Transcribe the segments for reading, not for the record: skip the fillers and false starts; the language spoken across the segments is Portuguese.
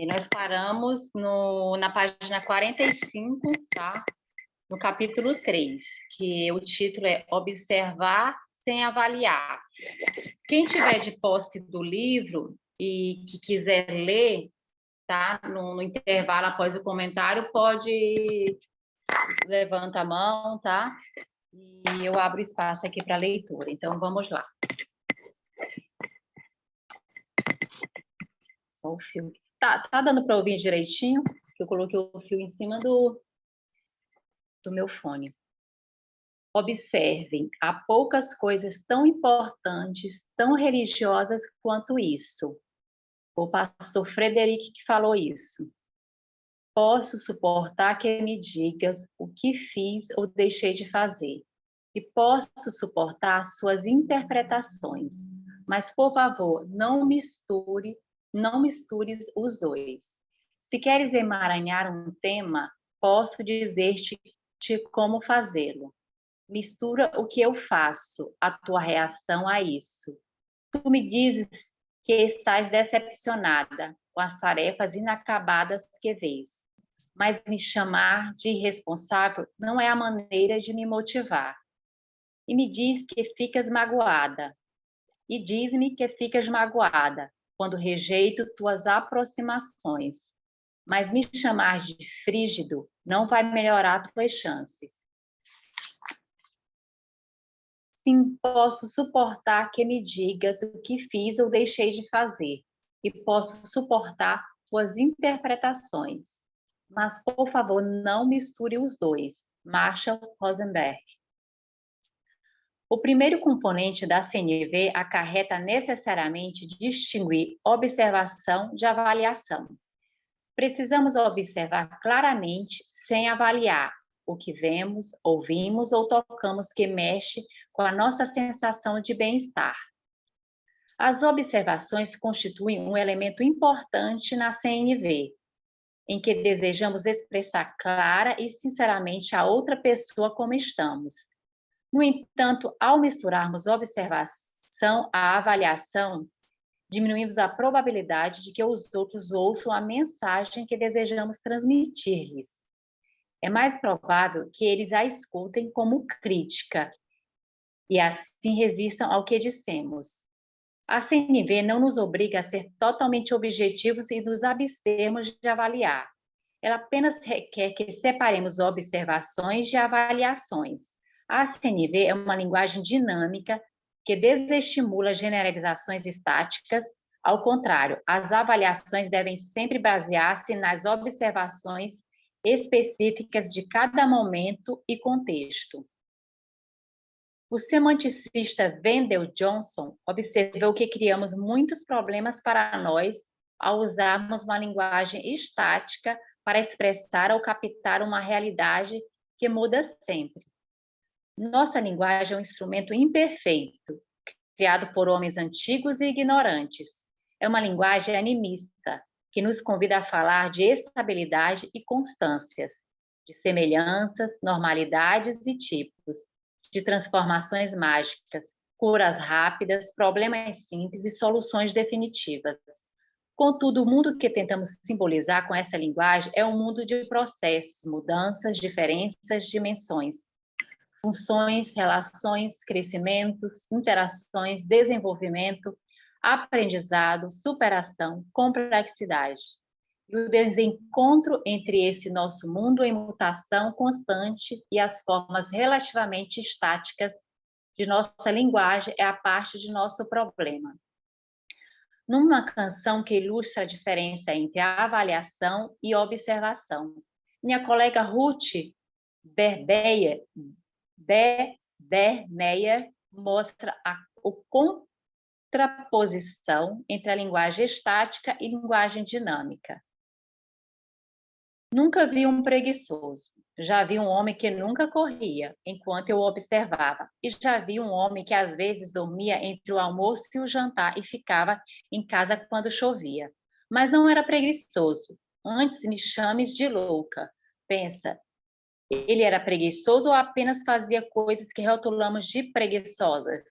Nós paramos na página 45, tá? No capítulo 3, que o título é Observar sem avaliar. Quem tiver de posse do livro e que quiser ler, tá? No intervalo após o comentário, pode levanta a mão, tá? E eu abro espaço aqui para leitura. Então, vamos lá. Só o fio. Tá dando para ouvir direitinho? Eu coloquei o fio em cima do meu fone. Observem, há poucas coisas tão importantes, tão religiosas quanto isso. O pastor Frederic que falou isso. Posso suportar que me digas o que fiz ou deixei de fazer. E posso suportar suas interpretações. Mas, por favor, não mistures os dois. Se queres emaranhar um tema, posso dizer-te como fazê-lo. Mistura o que eu faço, a tua reação a isso. Tu me dizes que estás decepcionada com as tarefas inacabadas que vês. Mas me chamar de irresponsável não é a maneira de me motivar. E me diz que ficas magoada. E diz-me que ficas magoada quando rejeito tuas aproximações. Mas me chamar de frígido não vai melhorar tuas chances. Sim, posso suportar que me digas o que fiz ou deixei de fazer. E posso suportar tuas interpretações. Mas, por favor, não misture os dois. Marshall Rosenberg. O primeiro componente da CNV acarreta necessariamente distinguir observação de avaliação. Precisamos observar claramente, sem avaliar, o que vemos, ouvimos ou tocamos que mexe com a nossa sensação de bem-estar. As observações constituem um elemento importante na CNV, em que desejamos expressar clara e sinceramente a outra pessoa como estamos. No entanto, ao misturarmos observação à avaliação, diminuímos a probabilidade de que os outros ouçam a mensagem que desejamos transmitir-lhes. É mais provável que eles a escutem como crítica e assim resistam ao que dissemos. A CNV não nos obriga a ser totalmente objetivos e nos abstermos de avaliar. Ela apenas requer que separemos observações de avaliações. A CNV é uma linguagem dinâmica que desestimula generalizações estáticas. Ao contrário, as avaliações devem sempre basear-se nas observações específicas de cada momento e contexto. O semanticista Wendell Johnson observou que criamos muitos problemas para nós ao usarmos uma linguagem estática para expressar ou captar uma realidade que muda sempre. Nossa linguagem é um instrumento imperfeito, criado por homens antigos e ignorantes. É uma linguagem animista, que nos convida a falar de estabilidade e constâncias, de semelhanças, normalidades e tipos, de transformações mágicas, curas rápidas, problemas simples e soluções definitivas. Contudo, o mundo que tentamos simbolizar com essa linguagem é um mundo de processos, mudanças, diferenças, dimensões, funções, relações, crescimentos, interações, desenvolvimento, aprendizado, superação, complexidade. E o desencontro entre esse nosso mundo em mutação constante e as formas relativamente estáticas de nossa linguagem é a parte de nosso problema. Numa canção que ilustra a diferença entre a avaliação e observação, minha colega Ruth Bermeyer mostra a contraposição entre a linguagem estática e linguagem dinâmica. Nunca vi um preguiçoso. Já vi um homem que nunca corria, enquanto eu observava. E já vi um homem que às vezes dormia entre o almoço e o jantar e ficava em casa quando chovia. Mas não era preguiçoso. Antes me chames de louca. Pensa, ele era preguiçoso ou apenas fazia coisas que rotulamos de preguiçosas?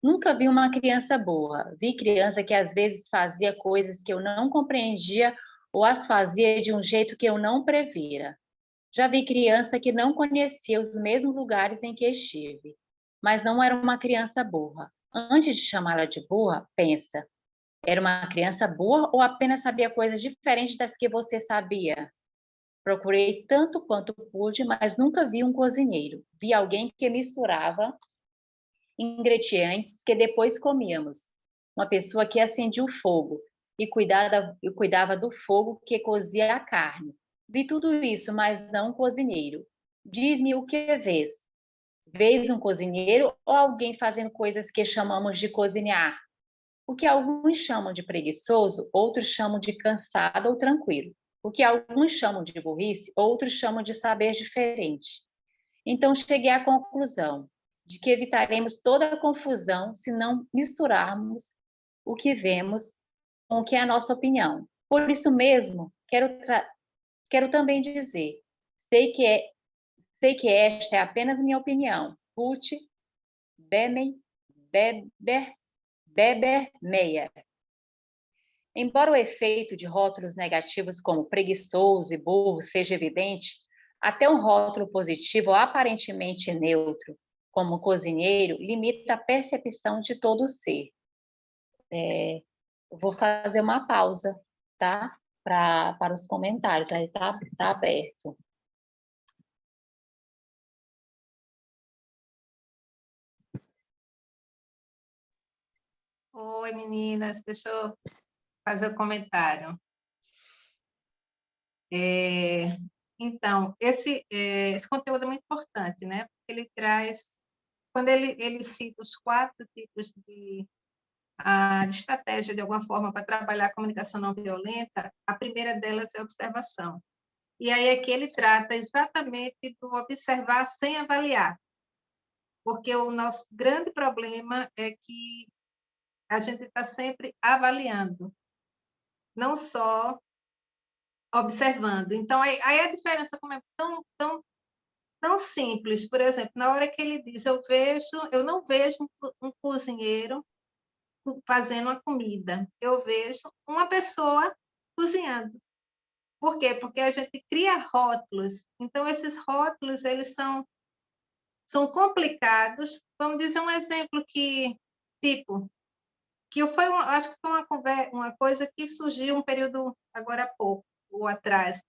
Nunca vi uma criança boa. Vi criança que às vezes fazia coisas que eu não compreendia ou as fazia de um jeito que eu não previra. Já vi criança que não conhecia os mesmos lugares em que estive, mas não era uma criança burra. Antes de chamá-la de burra, pensa: era uma criança boa ou apenas sabia coisas diferentes das que você sabia? Procurei tanto quanto pude, mas nunca vi um cozinheiro. Vi alguém que misturava ingredientes que depois comíamos. Uma pessoa que acendia o fogo e cuidava do fogo que cozia a carne. Vi tudo isso, mas não um cozinheiro. Diz-me o que vês. Vês um cozinheiro ou alguém fazendo coisas que chamamos de cozinhar? O que alguns chamam de preguiçoso, outros chamam de cansado ou tranquilo. O que alguns chamam de burrice, outros chamam de saber diferente. Então, cheguei à conclusão de que evitaremos toda a confusão se não misturarmos o que vemos com o que é a nossa opinião. Por isso mesmo, quero também dizer, sei que, sei que esta é apenas minha opinião. Ruth Bemer, Beber, Beber Meyer. Embora o efeito de rótulos negativos como preguiçoso e burro seja evidente, até um rótulo positivo aparentemente neutro, como cozinheiro, limita a percepção de todo o ser. Eu vou fazer uma pausa, tá? Para os comentários, aí tá aberto. Oi, meninas, deixa eu fazer um comentário. Então, esse conteúdo é muito importante, né? Porque ele traz, quando ele cita os 4 tipos de estratégia, de alguma forma, para trabalhar a comunicação não violenta, a primeira delas é a observação. E aí aqui ele trata exatamente do observar sem avaliar, porque o nosso grande problema é que a gente está sempre avaliando, não só observando. Então, aí a diferença como é tão simples. Por exemplo, na hora que ele diz, eu não vejo um cozinheiro fazendo uma comida, eu vejo uma pessoa cozinhando. Por quê? Porque a gente cria rótulos. Então, esses rótulos, eles são complicados. Vamos dizer um exemplo tipo, acho que foi uma coisa que surgiu um período agora há pouco, ou atrás,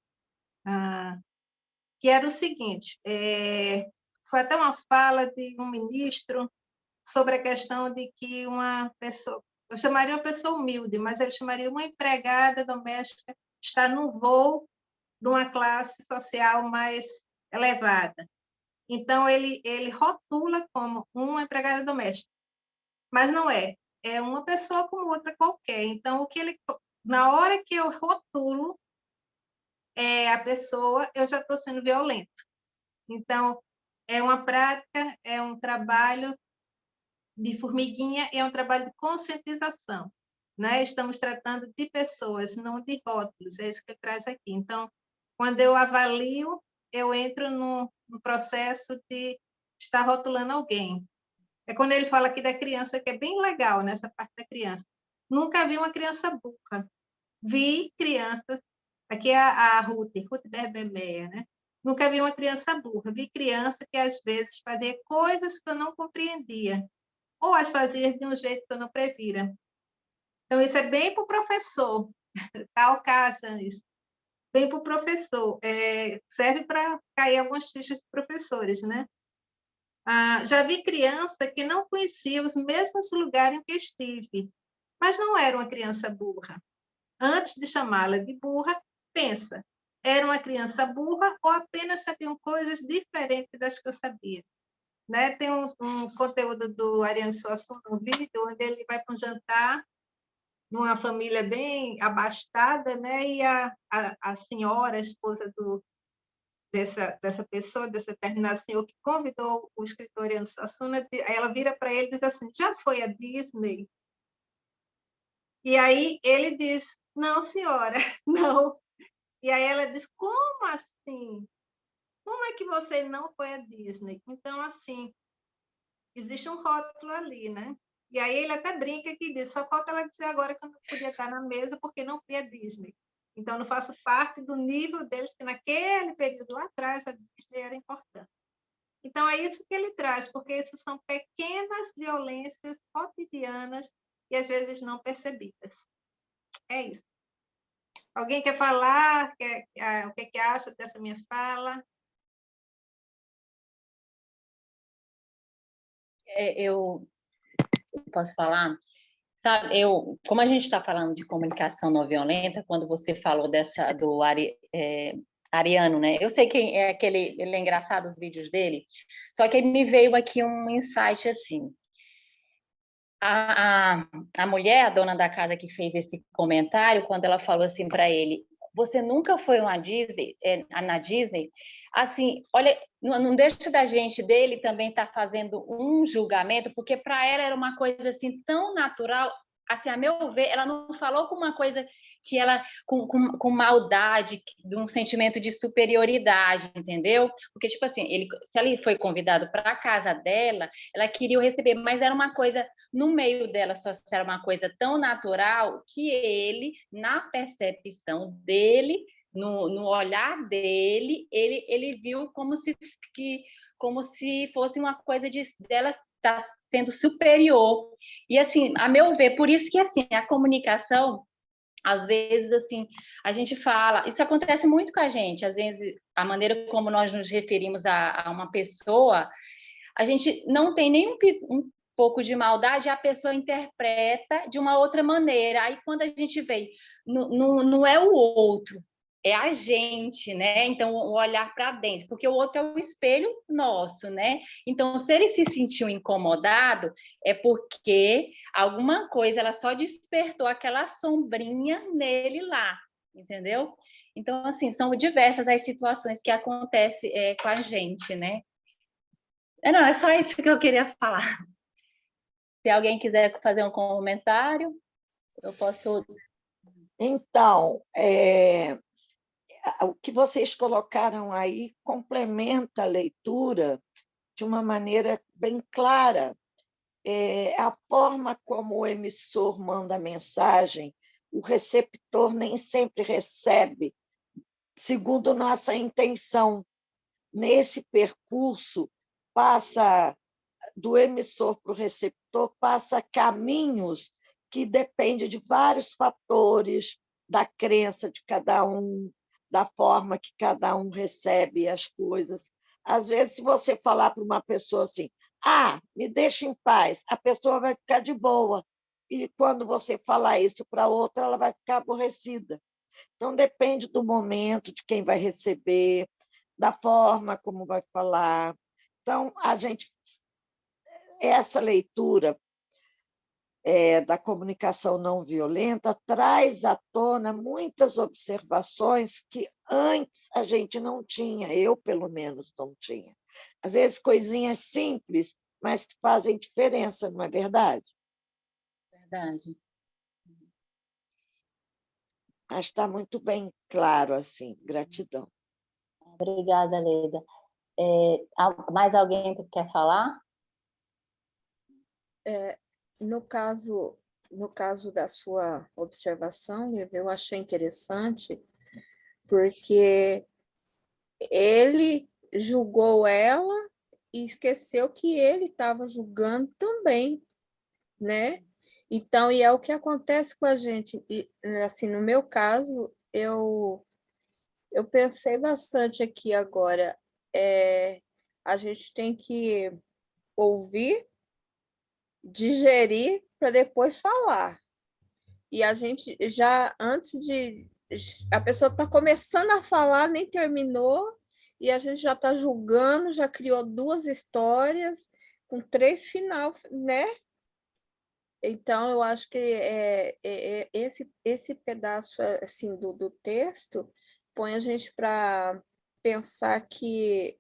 que era o seguinte, foi até uma fala de um ministro sobre a questão de que uma pessoa, eu chamaria uma pessoa humilde, mas ele chamaria uma empregada doméstica, está no voo de uma classe social mais elevada. Então, ele rotula como uma empregada doméstica, mas não é. É uma pessoa como outra qualquer. Então, na hora que eu rotulo a pessoa, eu já estou sendo violento. Então, é uma prática, é um trabalho de formiguinha, é um trabalho de conscientização. Né? Estamos tratando de pessoas, não de rótulos, é isso que ele traz aqui. Então, quando eu avalio, eu entro no processo de estar rotulando alguém. É quando ele fala aqui da criança, que é bem legal nessa parte da criança. Nunca vi uma criança burra. Vi crianças, aqui é a Ruth Berbemeia, né? Nunca vi uma criança burra. Vi criança que às vezes fazia coisas que eu não compreendia, ou as fazia de um jeito que eu não previra. Então, isso é bem para o professor, tá, Ocasha, isso. Bem para o professor. Serve para cair algumas fichas de professores, né? Já vi criança que não conhecia os mesmos lugares em que estive, mas não era uma criança burra. Antes de chamá-la de burra, pensa, era uma criança burra ou apenas sabiam coisas diferentes das que eu sabia? Né? Tem um conteúdo do Ariano Suassuna, um vídeo onde ele vai para um jantar numa família bem abastada, né? E a senhora, a esposa dessa pessoa, desse determinado senhor que convidou o escritor Ariano Suassuna, ela vira para ele e diz assim, já foi a Disney? E aí ele diz, não, senhora, não. E aí ela diz, como assim? Como é que você não foi a Disney? Então, assim, existe um rótulo ali, né? E aí ele até brinca que diz, só falta ela dizer agora que eu não podia estar na mesa porque não fui a Disney. Então, eu não faço parte do nível deles, que naquele período lá atrás a Disney era importante. Então, é isso que ele traz, porque isso são pequenas violências cotidianas e às vezes não percebidas. É isso. Alguém quer falar? O que acha dessa minha fala? Eu posso falar? Sabe, como a gente está falando de comunicação não violenta, quando você falou do Ariano, né? Eu sei quem é aquele, ele é engraçado os vídeos dele, só que me veio aqui um insight assim. A mulher, a dona da casa que fez esse comentário, quando ela falou assim para ele, você nunca foi na Disney? Assim, olha, não deixa da gente dele também estar fazendo um julgamento, porque para ela era uma coisa assim tão natural, assim, a meu ver, ela não falou com uma coisa que ela com maldade, de um sentimento de superioridade, entendeu? Porque tipo assim, se ele foi convidado para a casa dela, ela queria o receber, mas era uma coisa no meio dela, só era uma coisa tão natural que ele, na percepção dele, no olhar dele, ele viu como se fosse uma coisa dela estar sendo superior. E assim, a meu ver, por isso que assim, a comunicação, às vezes assim, a gente fala, isso acontece muito com a gente, às vezes a maneira como nós nos referimos a uma pessoa, a gente não tem nem um pouco de maldade, a pessoa interpreta de uma outra maneira. Aí, quando a gente vê, não é o outro, é a gente, né? Então, o olhar para dentro, porque o outro é o espelho nosso, né? Então, se ele se sentiu incomodado, é porque alguma coisa, ela só despertou aquela sombrinha nele lá, entendeu? Então, assim, são diversas as situações que acontecem com a gente, né? Não, é só isso que eu queria falar. Se alguém quiser fazer um comentário, eu posso. Então, o que vocês colocaram aí complementa a leitura de uma maneira bem clara. A forma como o emissor manda a mensagem, o receptor nem sempre recebe segundo nossa intenção. Nesse percurso, passa do emissor para o receptor, passa caminhos que dependem de vários fatores, da crença de cada um, da forma que cada um recebe as coisas. Às vezes, se você falar para uma pessoa assim, me deixa em paz, a pessoa vai ficar de boa. E quando você falar isso para outra, ela vai ficar aborrecida. Então, depende do momento, de quem vai receber, da forma como vai falar. Então, essa leitura da comunicação não violenta traz à tona muitas observações que antes a gente não tinha, eu, pelo menos, não tinha. Às vezes, coisinhas simples, mas que fazem diferença, não é verdade? Verdade. Mas está muito bem claro, assim. Gratidão. Obrigada, Leda. Mais alguém que quer falar? No caso da sua observação, eu achei interessante, porque ele julgou ela e esqueceu que ele estava julgando também, né? Então, e é o que acontece com a gente. E, assim, no meu caso, eu pensei bastante aqui agora. A gente tem que ouvir, digerir para depois falar. E a gente já, antes de... A pessoa está começando a falar, nem terminou, e a gente já está julgando, já criou 2 histórias, com 3 final, né? Então, eu acho que esse pedaço assim, do texto põe a gente para pensar que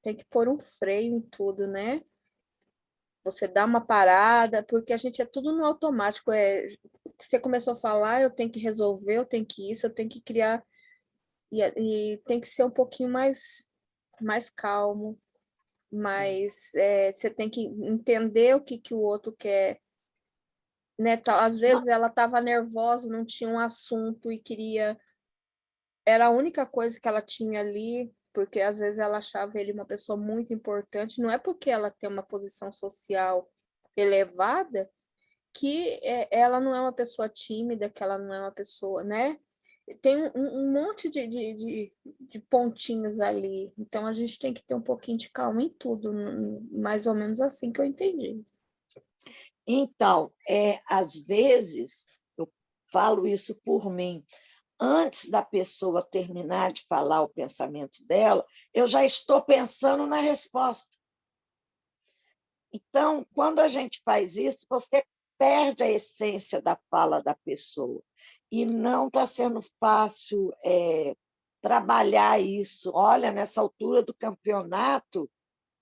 tem que pôr um freio em tudo, né? Você dá uma parada, porque a gente é tudo no automático. Você começou a falar, eu tenho que resolver, eu tenho que isso, eu tenho que criar, e tem que ser um pouquinho mais calmo, mas você tem que entender o que o outro quer, né? Às vezes ela estava nervosa, não tinha um assunto e queria... Era a única coisa que ela tinha ali, porque às vezes ela achava ele uma pessoa muito importante, não é porque ela tem uma posição social elevada que ela não é uma pessoa tímida, que ela não é uma pessoa, né? Tem um monte de pontinhos ali, então a gente tem que ter um pouquinho de calma em tudo, mais ou menos assim que eu entendi. Então, às vezes, eu falo isso por mim, antes da pessoa terminar de falar o pensamento dela, eu já estou pensando na resposta. Então, quando a gente faz isso, você perde a essência da fala da pessoa. E não está sendo fácil trabalhar isso. Olha, nessa altura do campeonato,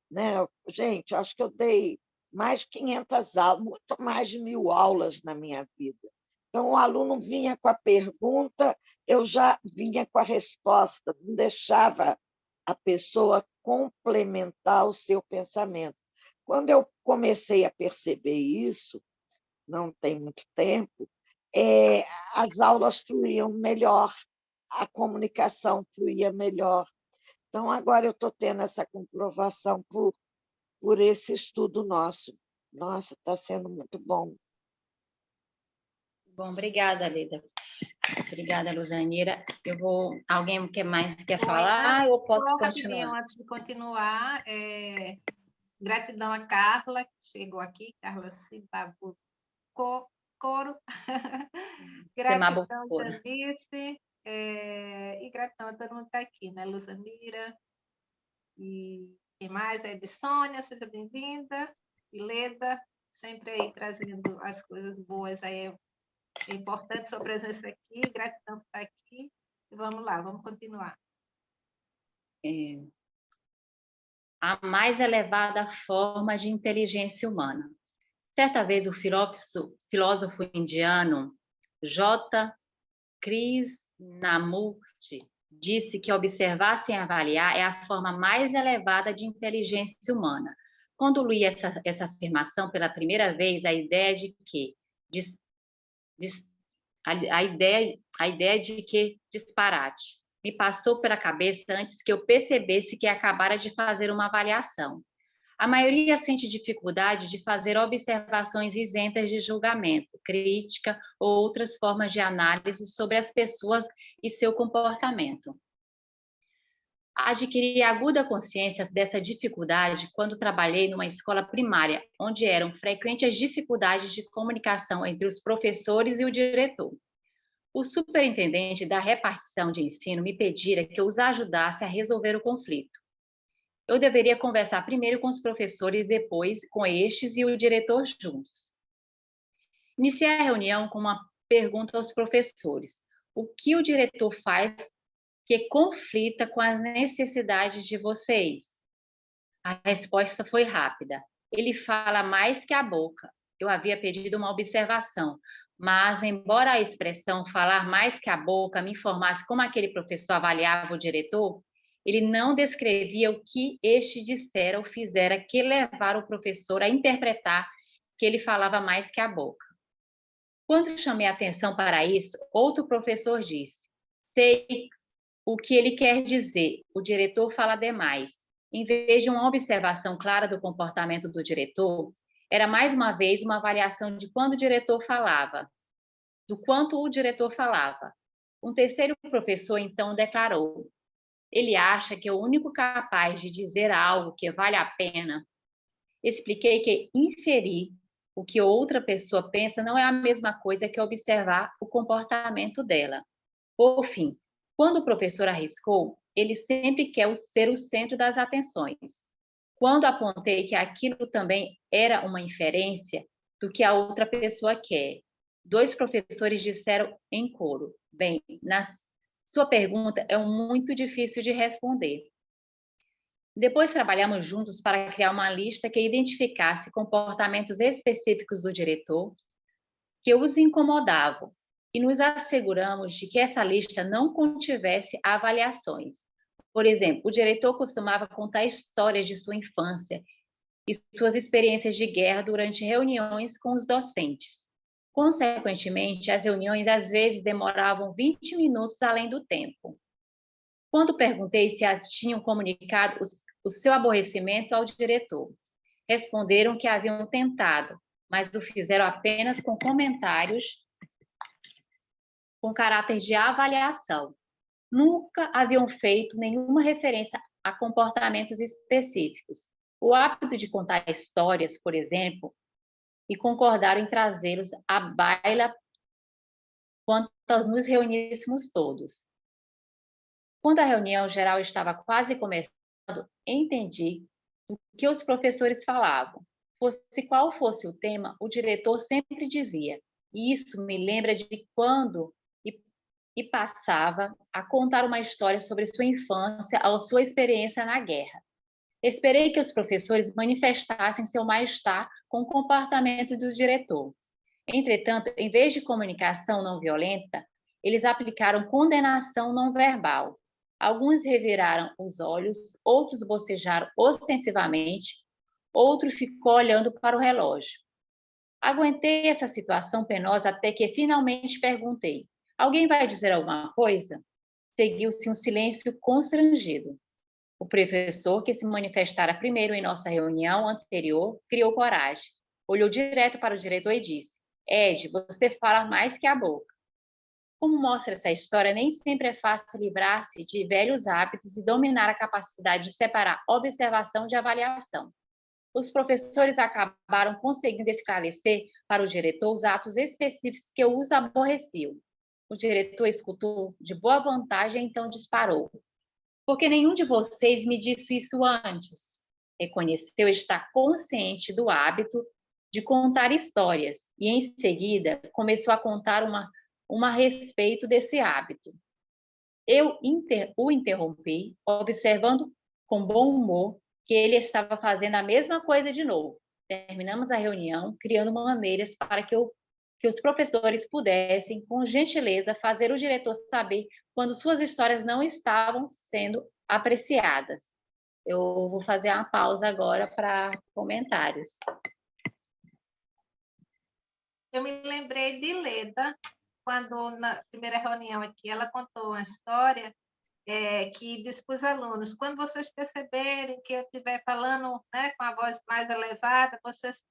né? Gente, eu acho que eu dei mais de 500 aulas, muito mais de 1.000 aulas na minha vida. Então, o aluno vinha com a pergunta, eu já vinha com a resposta, não deixava a pessoa complementar o seu pensamento. Quando eu comecei a perceber isso, não tem muito tempo, as aulas fluíam melhor, a comunicação fluía melhor. Então, agora eu estou tendo essa comprovação por esse estudo nosso. Nossa, está sendo muito bom. Bom, obrigada, Leda. Obrigada, Luzanira. Alguém quer falar ou posso Só continuar? rapidinho, antes de continuar, gratidão a Carla, que chegou aqui, Carla Cibabu Coro. Gratidão, Janice. E gratidão a todo mundo que está aqui, né? Luzanira. E quem mais? Edsônia, seja bem-vinda. E Leda, sempre aí trazendo as coisas boas aí. É importante sua presença aqui, gratidão por estar aqui. E vamos lá, vamos continuar. A mais elevada forma de inteligência humana. Certa vez o filósofo indiano J. Krishnamurti disse que observar sem avaliar é a forma mais elevada de inteligência humana. Quando li essa afirmação pela primeira vez, a ideia de que disparate me passou pela cabeça antes que eu percebesse que acabara de fazer uma avaliação. A maioria sente dificuldade de fazer observações isentas de julgamento, crítica ou outras formas de análise sobre as pessoas e seu comportamento. Adquiri aguda consciência dessa dificuldade quando trabalhei numa escola primária, onde eram frequentes as dificuldades de comunicação entre os professores e o diretor. O superintendente da repartição de ensino me pedira que eu os ajudasse a resolver o conflito. Eu deveria conversar primeiro com os professores, depois com estes e o diretor juntos. Iniciei a reunião com uma pergunta aos professores: o que o diretor faz que conflita com as necessidades de vocês? A resposta foi rápida: ele fala mais que a boca. Eu havia pedido uma observação, mas, embora a expressão falar mais que a boca me informasse como aquele professor avaliava o diretor, ele não descrevia o que este dissera ou fizera que levara o professor a interpretar que ele falava mais que a boca. Quando chamei a atenção para isso, outro professor disse: sei o que ele quer dizer, o diretor fala demais. Em vez de uma observação clara do comportamento do diretor, era mais uma vez uma avaliação de quando o diretor falava, do quanto o diretor falava. Um terceiro professor então declarou: ele acha que é o único capaz de dizer algo que vale a pena. Expliquei que inferir o que outra pessoa pensa não é a mesma coisa que observar o comportamento dela. Por fim, quando o professor arriscou, ele sempre quer ser o centro das atenções. Quando apontei que aquilo também era uma inferência do que a outra pessoa quer, 2 professores disseram em coro: bem, sua pergunta é muito difícil de responder. Depois trabalhamos juntos para criar uma lista que identificasse comportamentos específicos do diretor que os incomodavam e nos asseguramos de que essa lista não contivesse avaliações. Por exemplo, o diretor costumava contar histórias de sua infância e suas experiências de guerra durante reuniões com os docentes. Consequentemente, as reuniões às vezes demoravam 20 minutos além do tempo. Quando perguntei se tinham comunicado o seu aborrecimento ao diretor, responderam que haviam tentado, mas o fizeram apenas com comentários com caráter de avaliação. Nunca haviam feito nenhuma referência a comportamentos específicos. O hábito de contar histórias, por exemplo, e concordaram em trazê-los à baila quando nós nos reuníssemos todos. Quando a reunião geral estava quase começando, entendi o que os professores falavam. Qual fosse o tema, o diretor sempre dizia, e isso me lembra de quando e passava a contar uma história sobre sua infância ou sua experiência na guerra. Esperei que os professores manifestassem seu mal-estar com o comportamento do diretor. Entretanto, em vez de comunicação não violenta, eles aplicaram condenação não verbal. Alguns reviraram os olhos, outros bocejaram ostensivamente, outro ficou olhando para o relógio. Aguentei essa situação penosa até que finalmente perguntei: alguém vai dizer alguma coisa? Seguiu-se um silêncio constrangido. O professor, que se manifestara primeiro em nossa reunião anterior, criou coragem. Olhou direto para o diretor e disse: Ed, você fala mais que a boca. Como mostra essa história, nem sempre é fácil livrar-se de velhos hábitos e dominar a capacidade de separar observação de avaliação. Os professores acabaram conseguindo esclarecer para o diretor os atos específicos que os aborreciam. O diretor escutou de boa vontade e então disparou: porque nenhum de vocês me disse isso antes. Reconheceu estar consciente do hábito de contar histórias e, em seguida, começou a contar uma a respeito desse hábito. Eu o interrompi, observando com bom humor que ele estava fazendo a mesma coisa de novo. Terminamos a reunião, criando maneiras para que os professores pudessem, com gentileza, fazer o diretor saber quando suas histórias não estavam sendo apreciadas. Eu vou fazer uma pausa agora para comentários. Eu me lembrei de Leda, quando na primeira reunião aqui, ela contou uma história que disse para os alunos: quando vocês perceberem que eu estiver falando, né, com a voz mais elevada, vocês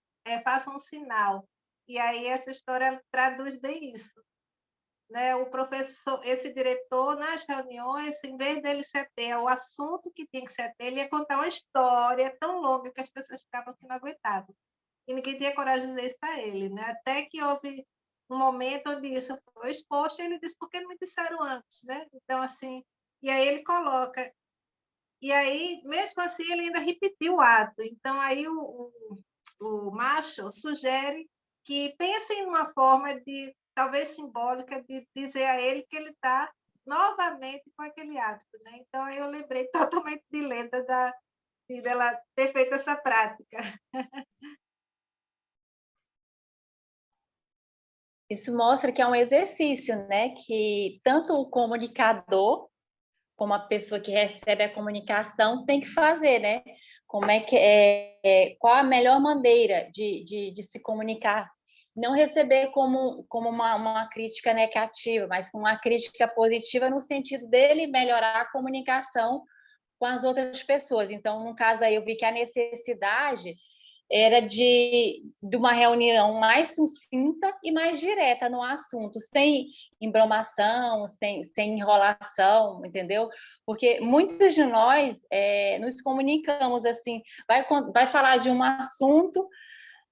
façam um sinal. E aí essa história traduz bem isso. Né? O professor, esse diretor, nas reuniões, em vez dele se ater ao assunto que tinha que se ater, ele ia contar uma história tão longa que as pessoas ficavam que não aguentavam. E ninguém tinha coragem de dizer isso a ele. Né? Até que houve um momento onde isso foi exposto, ele disse: por que não me disseram antes? Né? Então, assim, e aí ele coloca. E aí, mesmo assim, ele ainda repetiu o ato. Então, aí o Marshall sugere que pensem numa forma de, talvez simbólica, de dizer a ele que ele está novamente com aquele hábito. Né? Então, aí eu lembrei totalmente de Leda, dela ter feito essa prática. Isso mostra que é um exercício, né? Que tanto o comunicador como a pessoa que recebe a comunicação tem que fazer, né? Como é que qual a melhor maneira de se comunicar? Não receber como uma crítica negativa, mas com uma crítica positiva no sentido dele melhorar a comunicação com as outras pessoas. Então, no caso aí, eu vi que a necessidade era de uma reunião mais sucinta e mais direta no assunto, sem embromação, sem enrolação, entendeu? Porque muitos de nós nos comunicamos assim, vai falar de um assunto,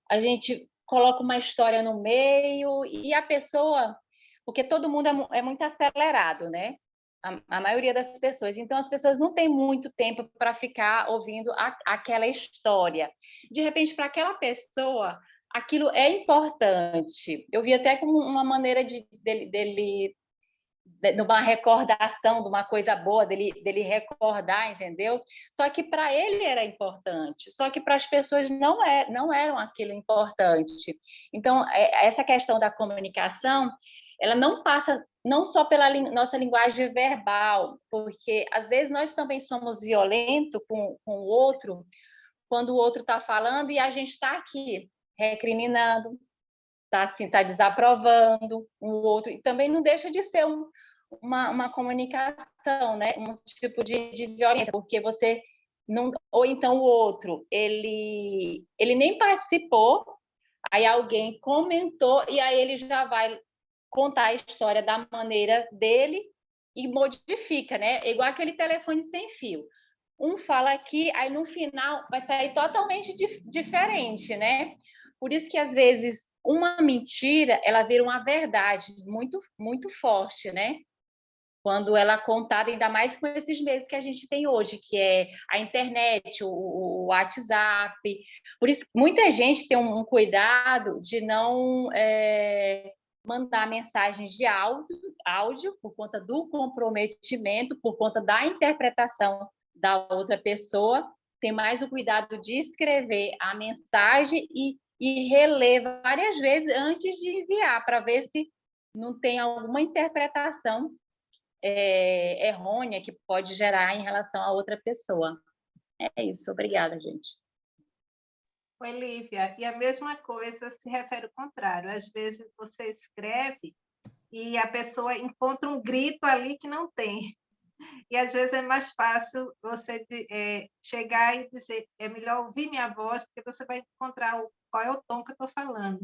a gente coloca uma história no meio e a pessoa, porque todo mundo é muito acelerado, né? A maioria das pessoas. Então, as pessoas não têm muito tempo para ficar ouvindo aquela história. De repente, para aquela pessoa, aquilo é importante. Eu vi até como uma maneira de uma recordação de uma coisa boa, dele recordar, entendeu? Só que para ele era importante, só que para as pessoas não eram aquilo importante. Então, essa questão da comunicação, ela não passa não só pela nossa linguagem verbal, porque às vezes nós também somos violentos com o outro, quando o outro está falando e a gente está aqui recriminando, está assim, tá desaprovando o outro, e também não deixa de ser uma comunicação, né? Um tipo de violência, porque você não, ou então o outro, ele nem participou, aí alguém comentou e aí ele já vai contar a história da maneira dele e modifica, né? É igual aquele telefone sem fio. Um fala aqui, aí no final vai sair totalmente diferente, né? Por isso que às vezes uma mentira, ela vira uma verdade muito muito forte, né? Quando ela é contada, ainda mais com esses meios que a gente tem hoje, que é a internet, o WhatsApp. Por isso, muita gente tem um cuidado de não mandar mensagens de áudio por conta do comprometimento, por conta da interpretação da outra pessoa. Tem mais o cuidado de escrever a mensagem e reler várias vezes antes de enviar, para ver se não tem alguma interpretação errônea que pode gerar em relação a outra pessoa. É isso, obrigada, gente. Oi, Lívia, e a mesma coisa se refere ao contrário. Às vezes você escreve e a pessoa encontra um grito ali que não tem. E às vezes é mais fácil você chegar e dizer, é melhor ouvir minha voz, porque você vai encontrar qual é o tom que eu estou falando.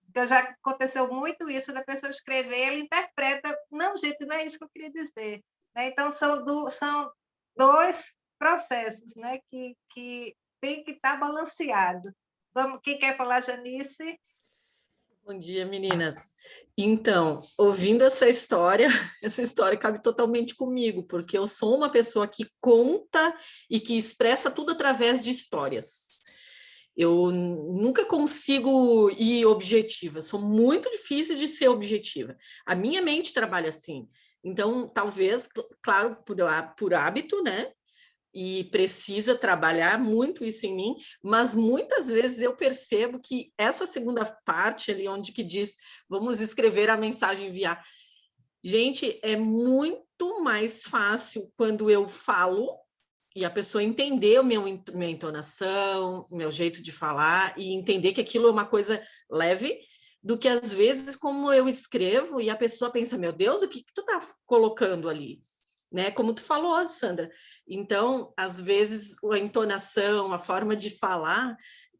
Porque já aconteceu muito isso, da pessoa escrever, ela interpreta, não, gente, não é isso que eu queria dizer. Né? Então, são dois processos, né, que tem que estar balanceado. Vamos, quem quer falar, Janice? Bom dia, meninas. Então, ouvindo essa história cabe totalmente comigo, porque eu sou uma pessoa que conta e que expressa tudo através de histórias. Eu nunca consigo ir objetiva, sou muito difícil de ser objetiva. A minha mente trabalha assim. Então, talvez, claro, por hábito, né? E precisa trabalhar muito isso em mim, mas muitas vezes eu percebo que essa segunda parte ali, onde que diz, vamos escrever a mensagem, enviar. Gente, é muito mais fácil quando eu falo e a pessoa entender minha entonação, meu jeito de falar e entender que aquilo é uma coisa leve, do que às vezes como eu escrevo e a pessoa pensa, meu Deus, o que tu tá colocando ali? Né? Como tu falou, Sandra. Então, às vezes, a entonação, a forma de falar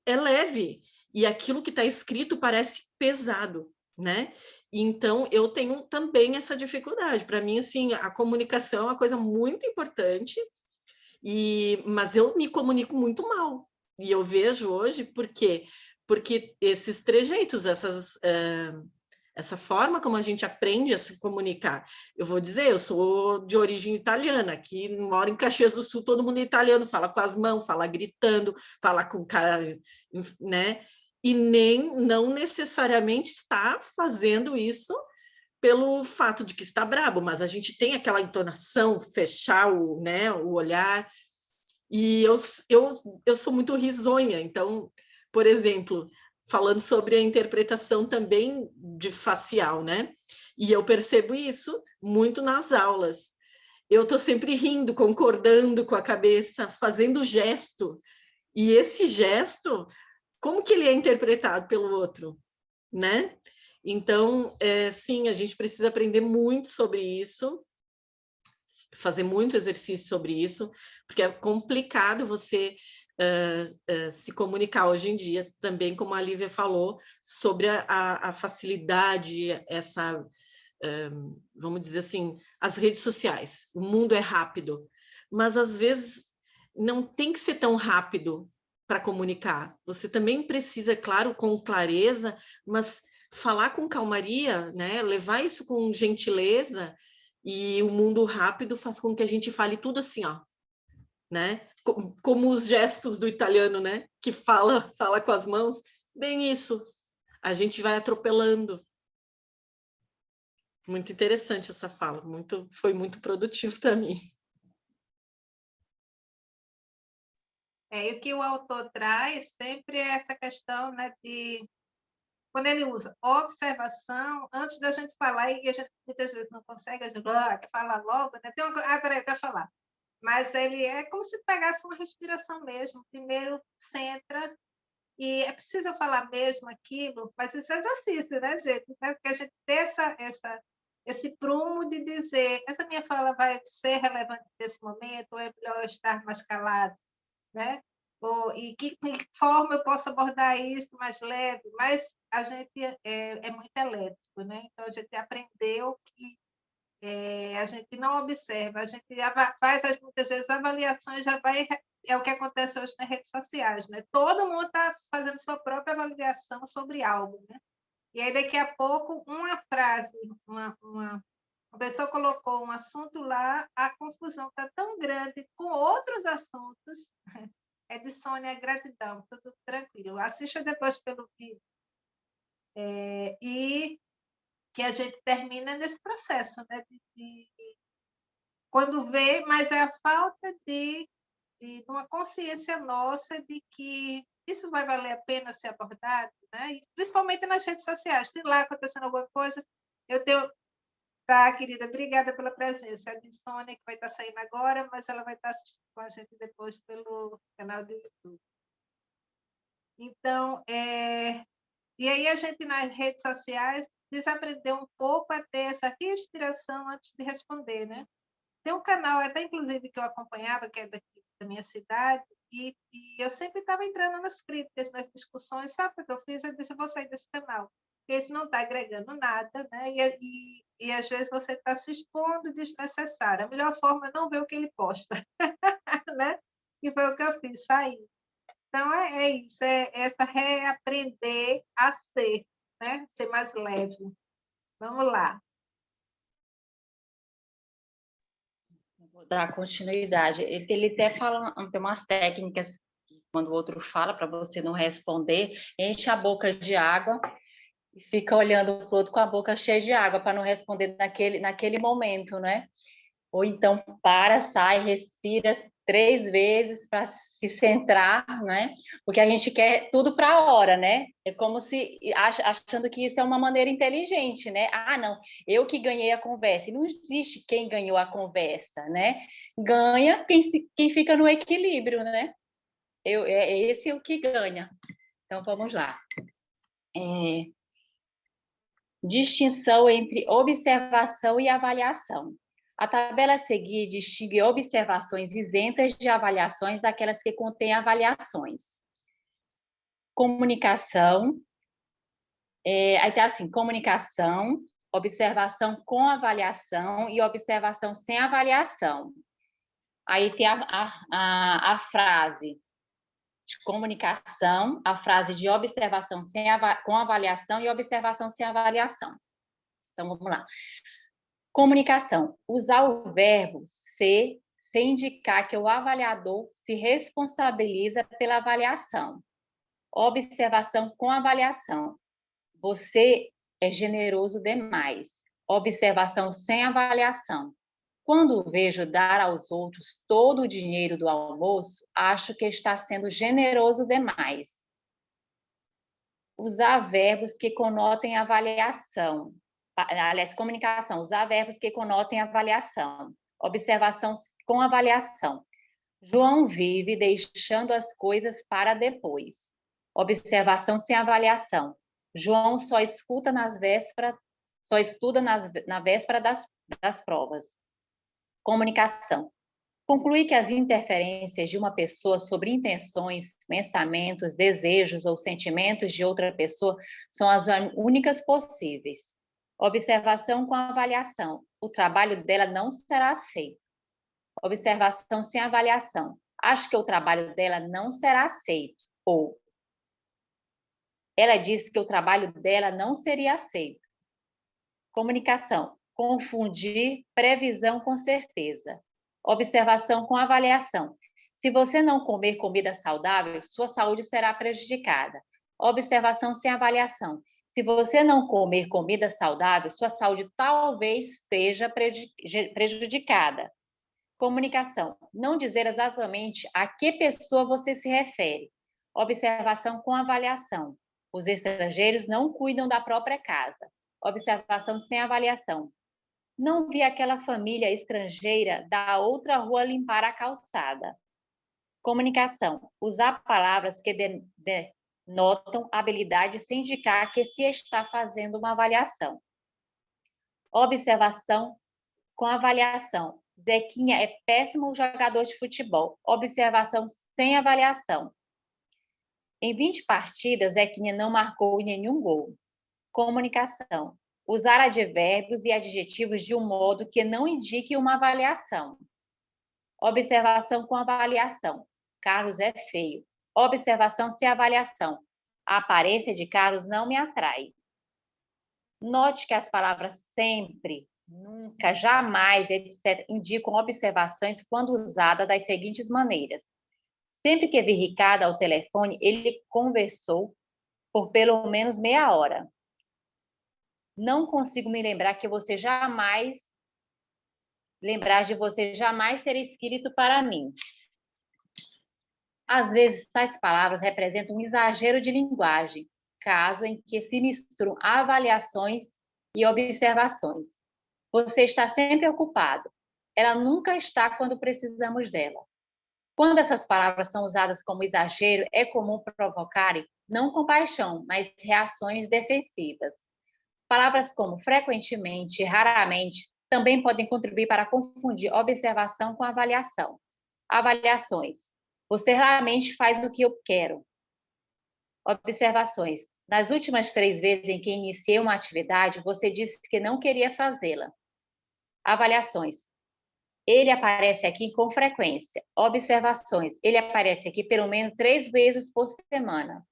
é leve, e aquilo que está escrito parece pesado, né? Então, eu tenho também essa dificuldade. Para mim, assim, a comunicação é uma coisa muito importante, mas eu me comunico muito mal. E eu vejo hoje porque esses trejeitos, essa forma como a gente aprende a se comunicar. Eu vou dizer, eu sou de origem italiana, aqui moro em Caxias do Sul, todo mundo é italiano, fala com as mãos, fala gritando, fala com o cara, né? E não necessariamente está fazendo isso pelo fato de que está brabo, mas a gente tem aquela entonação, fechar o olhar, e eu sou muito risonha, então, por exemplo, falando sobre a interpretação também de facial, né? E eu percebo isso muito nas aulas. Eu estou sempre rindo, concordando com a cabeça, fazendo gesto. E esse gesto, como que ele é interpretado pelo outro, né? Então, sim, a gente precisa aprender muito sobre isso, fazer muito exercício sobre isso, porque é complicado você se comunicar hoje em dia, também como a Lívia falou, sobre a facilidade, vamos dizer assim, as redes sociais. O mundo é rápido, mas às vezes não tem que ser tão rápido para comunicar. Você também precisa, claro, com clareza, mas falar com calmaria, né? Levar isso com gentileza, e o mundo rápido faz com que a gente fale tudo assim, ó, né? Como os gestos do italiano, né? Que fala com as mãos, bem isso. A gente vai atropelando. Muito interessante essa fala, foi muito produtivo para mim. E o que o autor traz sempre é essa questão, né, de quando ele usa observação, antes da gente falar, e a gente muitas vezes não consegue, a gente fala logo, né? Tem uma coisa, peraí, eu quero falar. Mas ele é como se pegasse uma respiração mesmo. Primeiro, centra, e é preciso eu falar mesmo aquilo, mas isso é exercício, né, gente? Então, porque a gente tem esse prumo de dizer, essa minha fala vai ser relevante nesse momento, ou é melhor eu estar mais calado, né? E que forma eu posso abordar isso mais leve, mas a gente é muito elétrico, né? Então, a gente aprendeu que a gente não observa, a gente faz muitas vezes avaliações, já vai, é o que acontece hoje nas redes sociais, né? Todo mundo está fazendo sua própria avaliação sobre algo, né? E aí, daqui a pouco, uma frase, uma pessoa colocou um assunto lá, a confusão está tão grande com outros assuntos. É Sônia, gratidão, tudo tranquilo. Assista depois pelo vídeo. E que a gente termina nesse processo, né? Quando vê, mas é a falta de uma consciência nossa de que isso vai valer a pena ser abordado, né? E principalmente nas redes sociais. Tem lá acontecendo alguma coisa, eu tenho... Tá, querida, obrigada pela presença. A Sônia, que vai estar saindo agora, mas ela vai estar assistindo com a gente depois pelo canal do YouTube. Então, e aí a gente nas redes sociais desaprendeu um pouco a ter essa respiração antes de responder, né? Tem um canal, até inclusive, que eu acompanhava, que é daqui da minha cidade, e eu sempre estava entrando nas críticas, nas discussões. Sabe o que eu fiz? Eu disse, eu vou sair desse canal, porque isso não está agregando nada, né? E às vezes você está se expondo desnecessário. A melhor forma é não ver o que ele posta, né? E foi o que eu fiz, sair. Então, é isso, é essa reaprender a ser, né? Ser mais leve. Vamos lá. Vou dar continuidade. Ele até fala, tem umas técnicas, quando o outro fala, para você não responder, enche a boca de água e fica olhando para o outro com a boca cheia de água, para não responder naquele momento, né? Ou então para, sai, respira 3 vezes para se centrar, né? Porque a gente quer tudo para a hora, né? É como se achando que isso é uma maneira inteligente, né? Ah, não, eu que ganhei a conversa. E não existe quem ganhou a conversa, né? Ganha quem fica no equilíbrio, né? É esse o que ganha. Então, vamos lá. Distinção entre observação e avaliação. A tabela a seguir distingue observações isentas de avaliações daquelas que contêm avaliações. Comunicação, aí está assim, comunicação, observação com avaliação e observação sem avaliação. Aí tem a frase de comunicação, a frase de observação com avaliação e observação sem avaliação. Então, vamos lá. Comunicação. Usar o verbo ser sem indicar que o avaliador se responsabiliza pela avaliação. Observação com avaliação. Você é generoso demais. Observação sem avaliação. Quando vejo dar aos outros todo o dinheiro do almoço, acho que está sendo generoso demais. Usar verbos que conotem avaliação. Aliás, comunicação, usar verbos que conotem avaliação. Observação com avaliação. João vive deixando as coisas para depois. Observação sem avaliação. João só escuta só estuda na véspera das provas. Comunicação. Concluir que as interferências de uma pessoa sobre intenções, pensamentos, desejos ou sentimentos de outra pessoa são as únicas possíveis. Observação com avaliação. O trabalho dela não será aceito. Observação sem avaliação. Acho que o trabalho dela não será aceito. Ou ela disse que o trabalho dela não seria aceito. Comunicação. Confundir previsão com certeza. Observação com avaliação. Se você não comer comida saudável, sua saúde será prejudicada. Observação sem avaliação. Se você não comer comida saudável, sua saúde talvez seja prejudicada. Comunicação. Não dizer exatamente a que pessoa você se refere. Observação com avaliação. Os estrangeiros não cuidam da própria casa. Observação sem avaliação. Não vi aquela família estrangeira da outra rua limpar a calçada. Comunicação. Usar palavras que denotam habilidade sem indicar que se está fazendo uma avaliação. Observação com avaliação. Zequinha é péssimo jogador de futebol. Observação sem avaliação. Em 20 partidas, Zequinha não marcou nenhum gol. Comunicação. Usar advérbios e adjetivos de um modo que não indique uma avaliação. Observação com avaliação. Carlos é feio. Observação sem avaliação. A aparência de Carlos não me atrai. Note que as palavras sempre, nunca, jamais, etc., indicam observações quando usadas das seguintes maneiras. Sempre que vi Ricardo ao telefone, ele conversou por pelo menos meia hora. Não consigo me lembrar de você jamais ter escrito para mim. Às vezes, tais palavras representam um exagero de linguagem, caso em que se misturam avaliações e observações. Você está sempre ocupado. Ela nunca está quando precisamos dela. Quando essas palavras são usadas como exagero, é comum provocarem não compaixão, mas reações defensivas. Palavras como frequentemente e raramente também podem contribuir para confundir observação com avaliação. Avaliações. Você raramente faz o que eu quero. Observações. Nas últimas 3 vezes em que iniciei uma atividade, você disse que não queria fazê-la. Avaliações. Ele aparece aqui com frequência. Observações. Ele aparece aqui pelo menos 3 vezes por semana.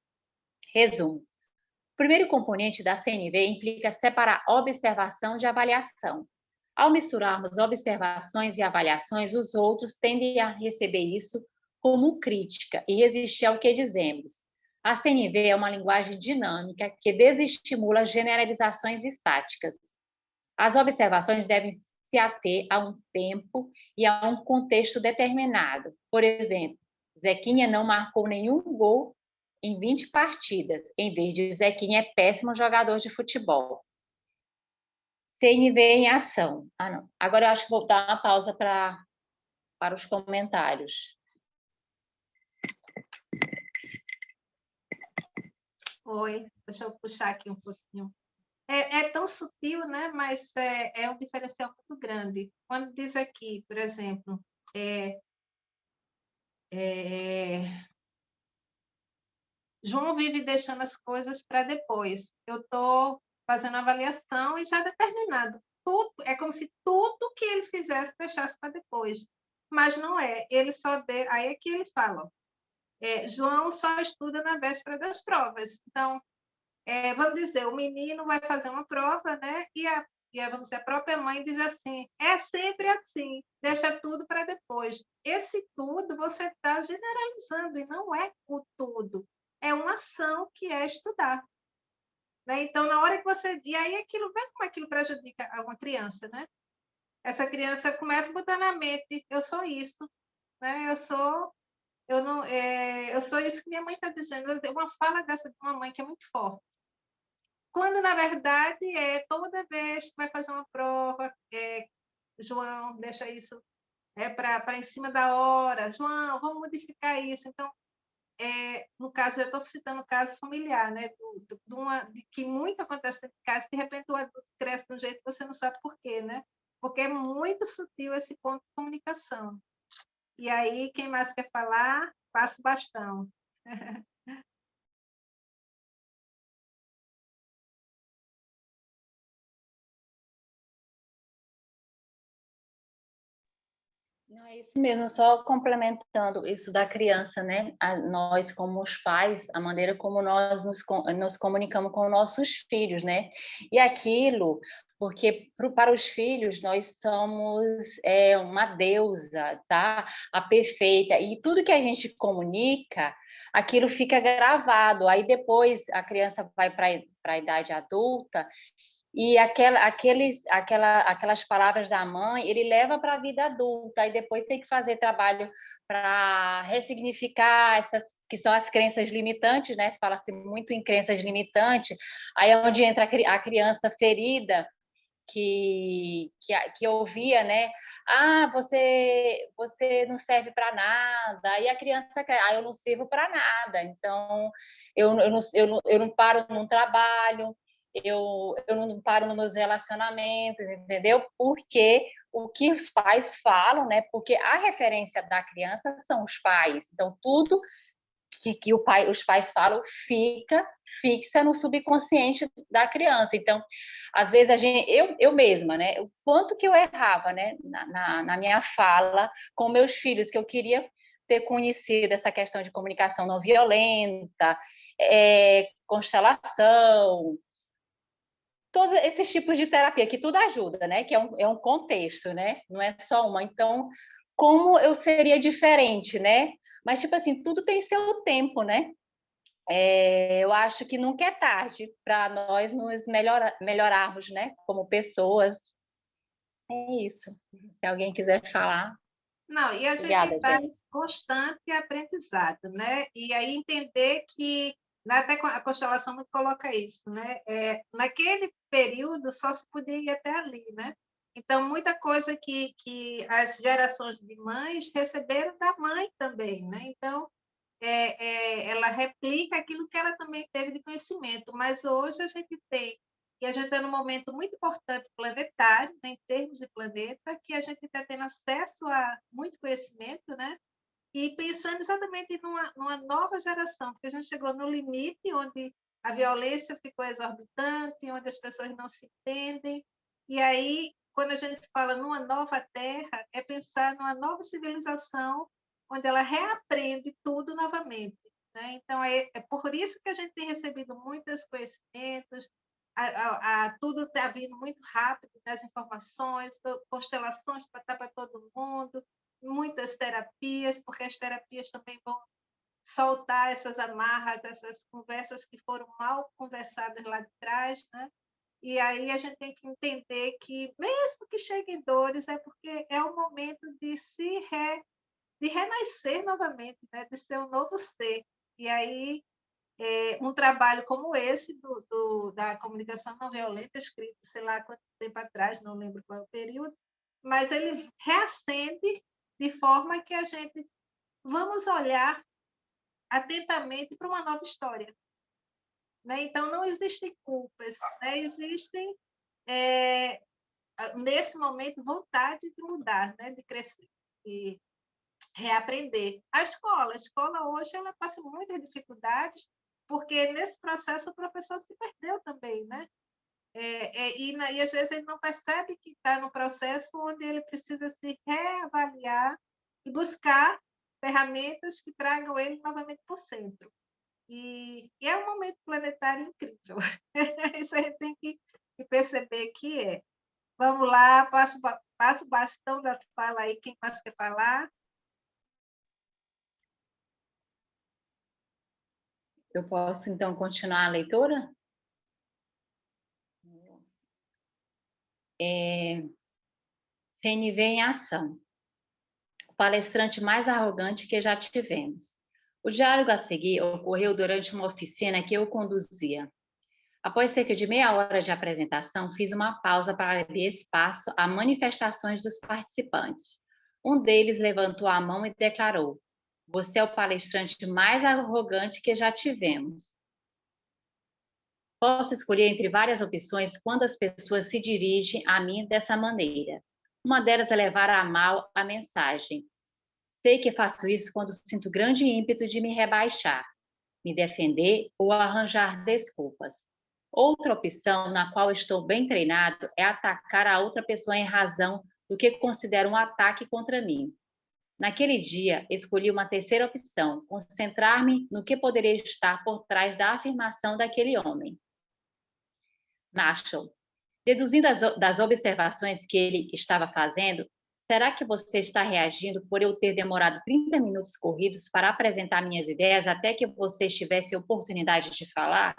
Resumo. O primeiro componente da CNV implica separar observação de avaliação. Ao misturarmos observações e avaliações, os outros tendem a receber isso como crítica e resistir ao que dizemos. A CNV é uma linguagem dinâmica que desestimula generalizações estáticas. As observações devem se ater a um tempo e a um contexto determinado. Por exemplo, Zequinha não marcou nenhum gol em 20 partidas, em vez de Zequinha é péssimo jogador de futebol. CNV em ação. Não. Agora eu acho que vou dar uma pausa para os comentários. Oi, deixa eu puxar aqui um pouquinho. É tão sutil, né? Mas é um diferencial muito grande. Quando diz aqui, por exemplo, João vive deixando as coisas para depois. Eu estou fazendo avaliação e já determinado. Tudo, é como se tudo que ele fizesse deixasse para depois. Mas não é. Ele só aí é que ele fala. João só estuda na véspera das provas. Então, vamos dizer, o menino vai fazer uma prova, né? Vamos dizer, a própria mãe diz assim, é sempre assim, deixa tudo para depois. Esse tudo você está generalizando, e não é o tudo. É uma ação que é estudar. Né? Então, na hora que você... E aí, vê como aquilo prejudica uma criança, né? Essa criança começa a botar na mente, eu sou isso, né? Eu sou isso que minha mãe está dizendo. Uma fala dessa de uma mãe que é muito forte. Quando, na verdade, toda vez que vai fazer uma prova, João, deixa isso para em cima da hora. João, vamos modificar isso. Então, no caso, eu estou citando o caso familiar, né? De que muito acontece em casa, de repente o adulto cresce de um jeito que você não sabe por quê, né? Porque é muito sutil esse ponto de comunicação. E aí, quem mais quer falar, passa o bastão. Não, é isso mesmo, só complementando isso da criança, né? Nós, como os pais, a maneira como nós nos comunicamos com nossos filhos, né? E aquilo, porque para os filhos nós somos uma deusa, tá? A perfeita, e tudo que a gente comunica, aquilo fica gravado. Aí depois a criança vai para a idade adulta. E aquelas palavras da mãe, ele leva para a vida adulta, e depois tem que fazer trabalho para ressignificar que são as crenças limitantes, né? Fala-se muito em crenças limitantes, aí é onde entra a criança ferida, que ouvia, né? Ah, você não serve para nada. Aí a criança quer, eu não sirvo para nada. Então, eu não paro num trabalho, eu não paro nos meus relacionamentos, entendeu? Porque o que os pais falam, né? Porque a referência da criança são os pais. Então, tudo que os pais falam fixa no subconsciente da criança. Então, às vezes eu mesma, né? O quanto que eu errava, né? Na minha fala com meus filhos, que eu queria ter conhecido essa questão de comunicação não violenta, constelação, todos esses tipos de terapia, que tudo ajuda, né? Que é um contexto, né? Não é só uma. Então, como eu seria diferente, né? Mas, tipo assim, tudo tem seu tempo, né? Eu acho que nunca é tarde para nós nos melhorarmos, né? Como pessoas. É isso. Se alguém quiser falar. Não, e a gente Obrigada, está gente. em constante aprendizado, né? E aí entender que, até a constelação me coloca isso, né? Naquele período só se podia ir até ali, né? Então, muita coisa que as gerações de mães receberam da mãe também, né? Então, ela replica aquilo que ela também teve de conhecimento, mas hoje a gente tem, e a gente está num momento muito importante planetário, né, em termos de planeta, que a gente está tendo acesso a muito conhecimento, né? E pensando exatamente numa nova geração, porque a gente chegou no limite onde a violência ficou exorbitante, onde as pessoas não se entendem, e aí, quando a gente fala numa nova terra, é pensar numa nova civilização onde ela reaprende tudo novamente, né? Então, é por isso que a gente tem recebido muitos conhecimentos, tudo está vindo muito rápido, né? As informações, constelações para todo mundo, muitas terapias, porque as terapias também vão soltar essas amarras, essas conversas que foram mal conversadas lá de trás, né? E aí a gente tem que entender que, mesmo que cheguem dores, é porque é o momento de de renascer novamente, né? De ser um novo ser. E aí, um trabalho como esse da comunicação não violenta, escrito sei lá quanto tempo atrás, não lembro qual é o período, mas ele reacende de forma que a gente vamos olhar atentamente para uma nova história, né? Então, não existem culpas, né? Existem, nesse momento, vontade de mudar, né? De crescer e reaprender. A escola hoje, ela passa muitas dificuldades, porque nesse processo o professor se perdeu também, né? E às vezes ele não percebe que está no processo onde ele precisa se reavaliar e buscar ferramentas que tragam ele novamente para o centro. E é um momento planetário incrível. Isso a gente tem que perceber que é. Vamos lá, passo o bastão da fala aí, quem mais quer falar? Eu posso, então, continuar a leitura? CNV em ação. O palestrante mais arrogante que já tivemos. O diálogo a seguir ocorreu durante uma oficina que eu conduzia. Após cerca de meia hora de apresentação, fiz uma pausa para dar espaço a manifestações dos participantes. Um deles levantou a mão e declarou: "Você é o palestrante mais arrogante que já tivemos." Posso escolher entre várias opções quando as pessoas se dirigem a mim dessa maneira. Uma delas é levar a mal a mensagem. Sei que faço isso quando sinto grande ímpeto de me rebaixar, me defender ou arranjar desculpas. Outra opção, na qual estou bem treinado, é atacar a outra pessoa em razão do que considero um ataque contra mim. Naquele dia, escolhi uma terceira opção, concentrar-me no que poderia estar por trás da afirmação daquele homem. Marshall, deduzindo das observações que ele estava fazendo, será que você está reagindo por eu ter demorado 30 minutos corridos para apresentar minhas ideias até que você tivesse oportunidade de falar?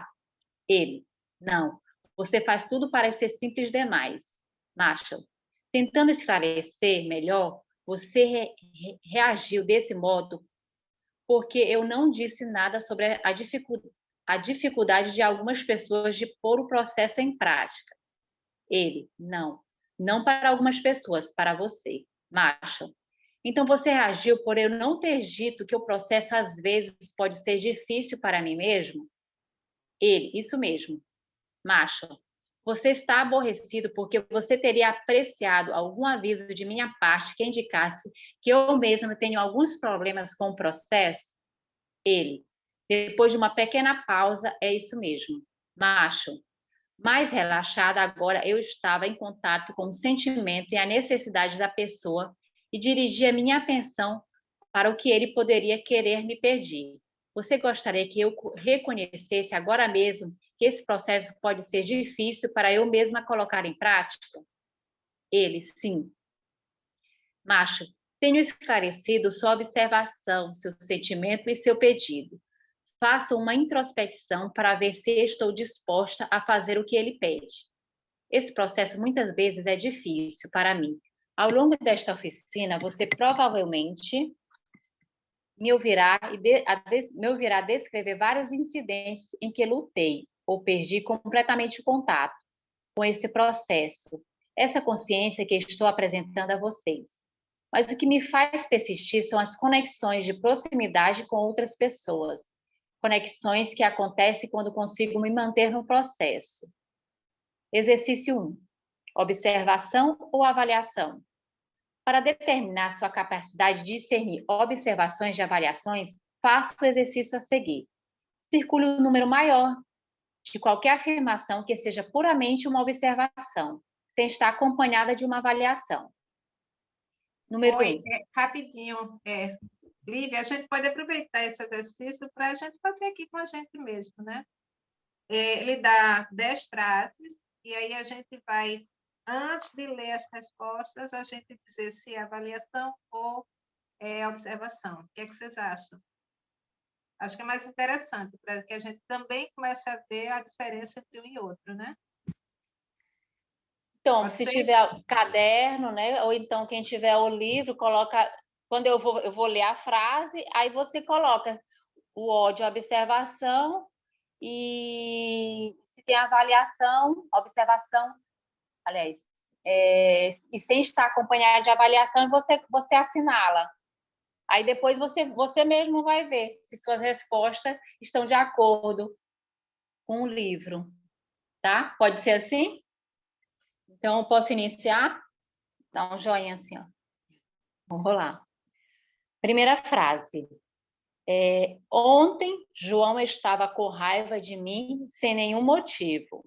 Ele, não, você faz tudo parecer simples demais. Marshall, tentando esclarecer melhor, você reagiu desse modo porque eu não disse nada sobre a dificuldade de algumas pessoas de pôr o processo em prática. Ele, não para algumas pessoas, para você. Marshall, então você reagiu por eu não ter dito que o processo às vezes pode ser difícil para mim mesmo? Ele, isso mesmo. Marshall, você está aborrecido porque você teria apreciado algum aviso de minha parte que indicasse que eu mesma tenho alguns problemas com o processo? Ele, depois de uma pequena pausa, é isso mesmo. Marshall, mais relaxada agora, eu estava em contato com o sentimento e a necessidade da pessoa e dirigia minha atenção para o que ele poderia querer me pedir. Você gostaria que eu reconhecesse agora mesmo que esse processo pode ser difícil para eu mesma colocar em prática? Ele, sim. Macho, tenho esclarecido sua observação, seu sentimento e seu pedido. Faça uma introspecção para ver se estou disposta a fazer o que ele pede. Esse processo muitas vezes é difícil para mim. Ao longo desta oficina, você provavelmente me ouvirá descrever vários incidentes em que lutei ou perdi completamente o contato com esse processo, essa consciência que estou apresentando a vocês. Mas o que me faz persistir são as conexões de proximidade com outras pessoas, conexões que acontecem quando consigo me manter no processo. Exercício 1. Observação ou avaliação? Para determinar sua capacidade de discernir observações e avaliações, faça o exercício a seguir. Circule o número maior de qualquer afirmação que seja puramente uma observação, sem estar acompanhada de uma avaliação. Número 1. Rapidinho, Lívia, a gente pode aproveitar esse exercício para a gente fazer aqui com a gente mesmo, né? Ele dá 10 frases, e aí a gente vai, antes de ler as respostas, a gente dizer se é avaliação ou observação. O que é que vocês acham? Acho que é mais interessante, para que a gente também comece a ver a diferença entre um e outro, né? Então, Pode se ser? tiver o caderno, né? Ou então quem tiver o livro, coloca. Quando eu vou ler a frase, aí você coloca o ódio, a observação, e se tem observação, aliás, e sem estar acompanhada de avaliação, você assinala. Aí depois você mesmo vai ver se suas respostas estão de acordo com o livro, tá? Pode ser assim? Então, eu posso iniciar? Dá um joinha assim, ó. Vamos lá. Primeira frase. Ontem, João estava com raiva de mim sem nenhum motivo.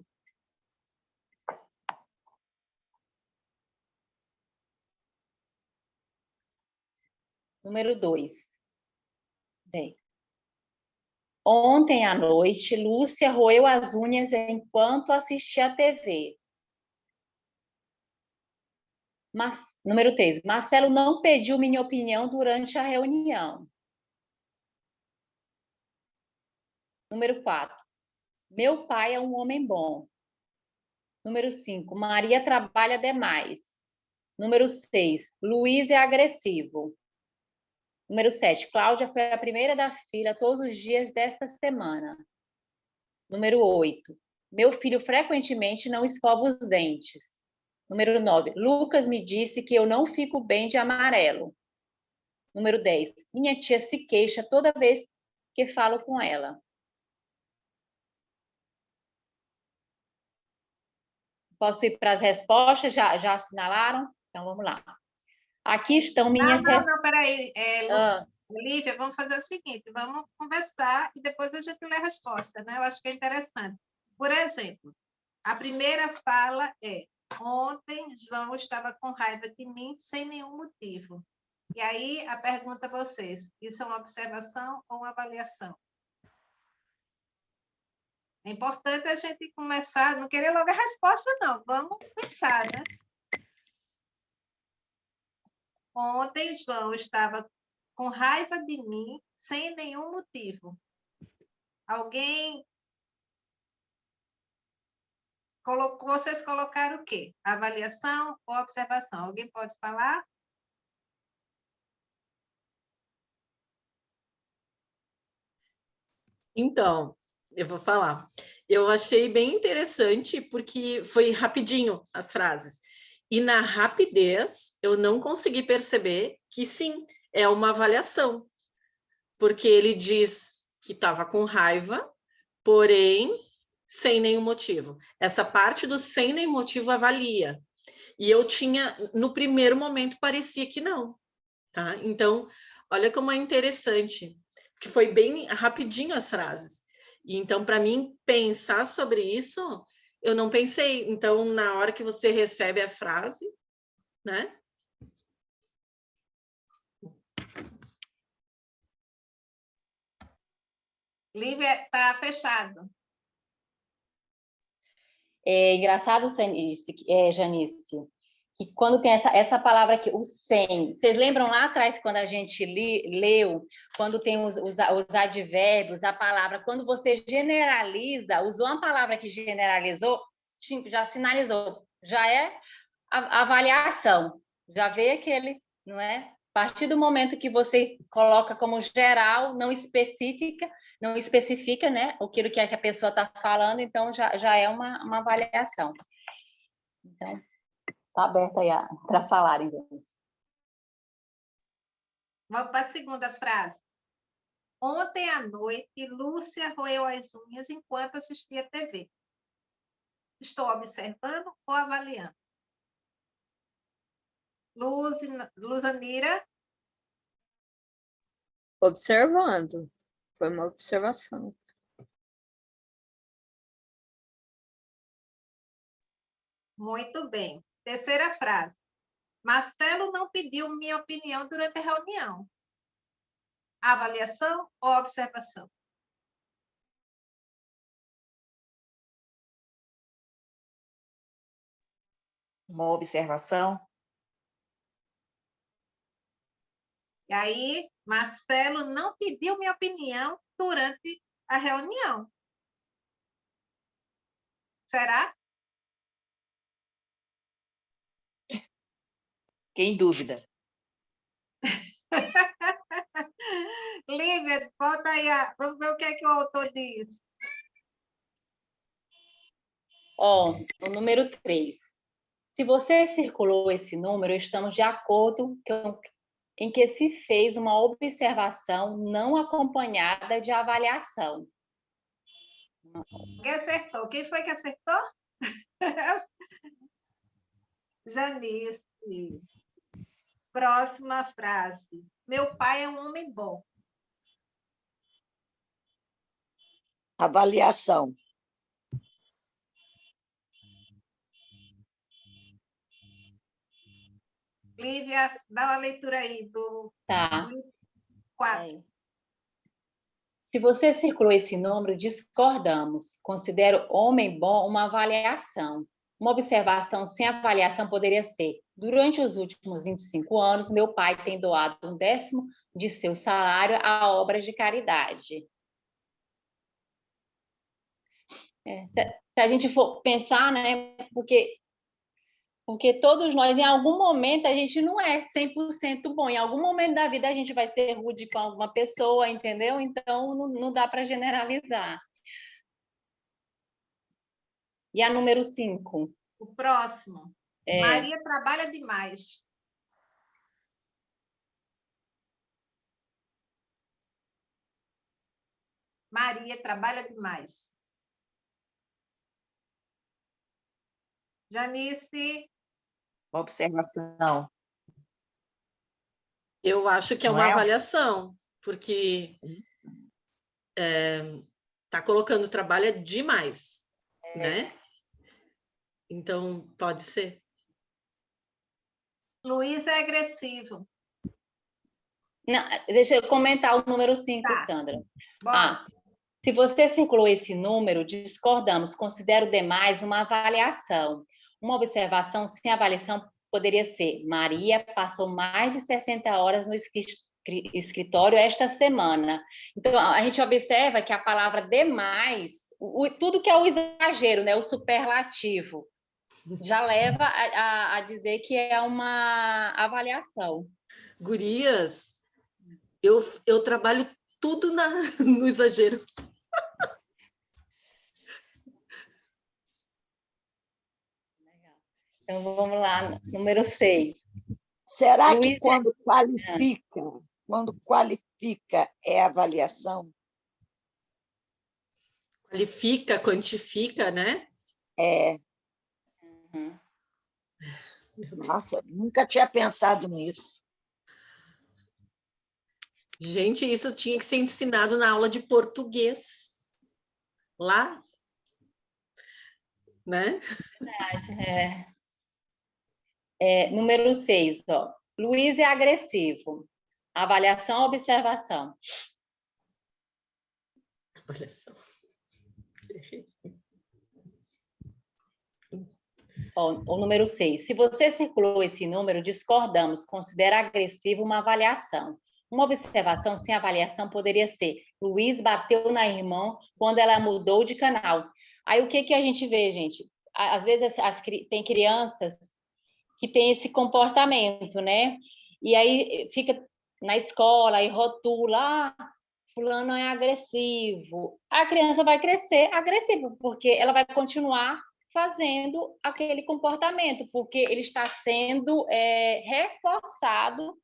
Número 2. Bem. Ontem à noite, Lúcia roeu as unhas enquanto assistia a TV. Número 3. Marcelo não pediu minha opinião durante a reunião. Número 4. Meu pai é um homem bom. Número 5. Maria trabalha demais. Número 6. Luiz é agressivo. Número 7. Cláudia foi a primeira da fila todos os dias desta semana. Número 8. Meu filho frequentemente não escova os dentes. Número 9. Lucas me disse que eu não fico bem de amarelo. Número 10. Minha tia se queixa toda vez que falo com ela. Posso ir para as respostas? Já assinalaram? Então, vamos lá. Aqui estão minhas respostas. Não, peraí. Lívia, vamos fazer o seguinte, vamos conversar e depois a gente lê a resposta, né? Eu acho que é interessante. Por exemplo, a primeira fala é: ontem João estava com raiva de mim sem nenhum motivo. E aí a pergunta a vocês: isso é uma observação ou uma avaliação? É importante a gente começar, não querer logo a resposta, não. Vamos pensar, né? Ontem João estava com raiva de mim sem nenhum motivo. Alguém vocês colocaram o quê? Avaliação ou observação? Alguém pode falar? Então, eu vou falar. Eu achei bem interessante porque foi rapidinho as frases. E na rapidez, eu não consegui perceber que sim, é uma avaliação. Porque ele diz que estava com raiva, porém, sem nenhum motivo. Essa parte do sem nenhum motivo avalia. E eu tinha, no primeiro momento, parecia que não. Tá? Então, olha como é interessante, que foi bem rapidinho as frases. E então, para mim, pensar sobre isso, eu não pensei. Então, na hora que você recebe a frase, né? Lívia, está fechado. É engraçado, Janice, que quando tem essa palavra aqui, o sem, vocês lembram lá atrás, quando a gente leu, quando tem os advérbios, a palavra, quando você generaliza, usou uma palavra que generalizou, já sinalizou, já é a avaliação, já vê aquele, não é? A partir do momento que você coloca como geral, não especifica, né, aquilo que a pessoa está falando, então já é uma avaliação. Então, está aberta aí para falarem. Vamos para a segunda frase. Ontem à noite, Lúcia roeu as unhas enquanto assistia a TV. Estou observando ou avaliando? Luzanira? Observando. Foi uma observação. Muito bem. Terceira frase. Marcelo não pediu minha opinião durante a reunião. Avaliação ou observação? Uma observação. E aí, Marcelo não pediu minha opinião durante a reunião. Será? Fiquei em dúvida. Lívia, volta aí. Vamos ver o que é que o autor diz. Ó, o número 3. Se você circulou esse número, estamos de acordo em que se fez uma observação não acompanhada de avaliação. Quem acertou? Quem foi que acertou? Janice. Próxima frase. Meu pai é um homem bom. Avaliação. Lívia, dá uma leitura aí do Tá. 4. Se você circulou esse número, discordamos. Considero homem bom uma avaliação. Uma observação sem avaliação poderia ser: durante os últimos 25 anos, meu pai tem doado 1/10 de seu salário a obras de caridade. Se a gente for pensar, né, porque todos nós, em algum momento, a gente não é 100% bom. Em algum momento da vida, a gente vai ser rude com alguma pessoa, entendeu? Então, não dá para generalizar. E a número 5? O próximo. Maria trabalha demais. Maria trabalha demais. Janice. Uma observação. Eu acho que é uma avaliação, porque está colocando trabalha demais, né? Então, pode ser. Luiz é agressivo. Não, deixa eu comentar o número 5, Tá. Sandra. Bora. Se você circulou esse número, discordamos. Considero demais uma avaliação. Uma observação sem avaliação poderia ser: Maria passou mais de 60 horas no escritório esta semana. Então, a gente observa que a palavra demais, tudo que é o exagero, né, o superlativo, já leva a dizer que é uma avaliação. Gurias, eu trabalho tudo no exagero. Então, vamos lá, número 6. Será Luiz, que quando qualifica é avaliação? Qualifica, quantifica, né? É, Uhum. nossa, nunca tinha pensado nisso. Gente, isso tinha que ser ensinado na aula de português. Lá, né? Número 6, ó. Luiz é agressivo. Avaliação, observação. Olha só. Ó, o número 6. Se você circulou esse número, discordamos. Considera agressivo uma avaliação. Uma observação sem avaliação poderia ser: Luiz bateu na irmã quando ela mudou de canal. Aí o que que a gente vê, gente? Às vezes tem crianças que têm esse comportamento, né? E aí fica na escola e rotula, fulano é agressivo. A criança vai crescer agressiva, porque ela vai continuar fazendo aquele comportamento, porque ele está sendo reforçado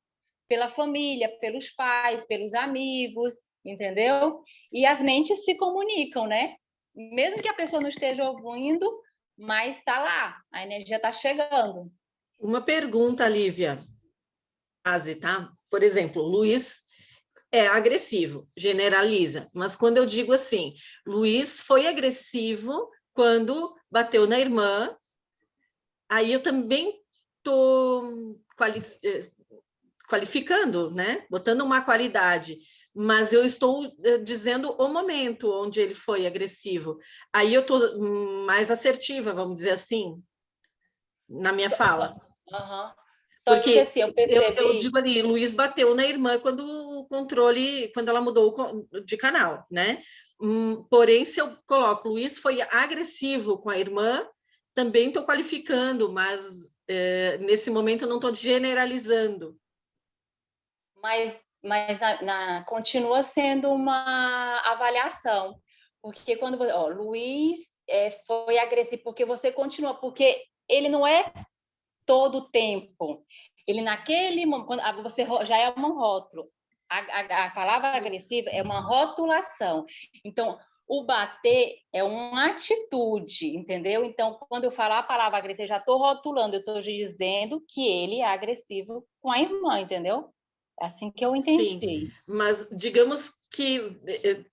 pela família, pelos pais, pelos amigos, entendeu? E as mentes se comunicam, né? Mesmo que a pessoa não esteja ouvindo, mas está lá, a energia está chegando. Uma pergunta, Lívia. Tá? Por exemplo, o Luiz é agressivo, generaliza, mas quando eu digo assim, Luiz foi agressivo quando bateu na irmã, aí eu também estou qualificando, né? Botando uma qualidade, mas eu estou dizendo o momento onde ele foi agressivo. Aí eu estou mais assertiva, vamos dizer assim, na minha fala. Uhum. Só que Porque assim, eu percebi... eu digo ali, Luiz bateu na irmã quando o controle, quando ela mudou de canal, né? Porém, se eu coloco Luiz foi agressivo com a irmã, também estou qualificando, mas nesse momento eu não estou generalizando. Mas continua sendo uma avaliação. Porque quando Luiz foi agressivo, porque você continua, porque ele não é todo o tempo. Ele naquele momento, você já é um rótulo. A palavra agressiva é uma rotulação. Então, o bater é uma atitude, entendeu? Então, quando eu falar a palavra agressiva, eu já estou rotulando, eu estou dizendo que ele é agressivo com a irmã, entendeu? É assim que eu entendi. Sim, mas digamos que...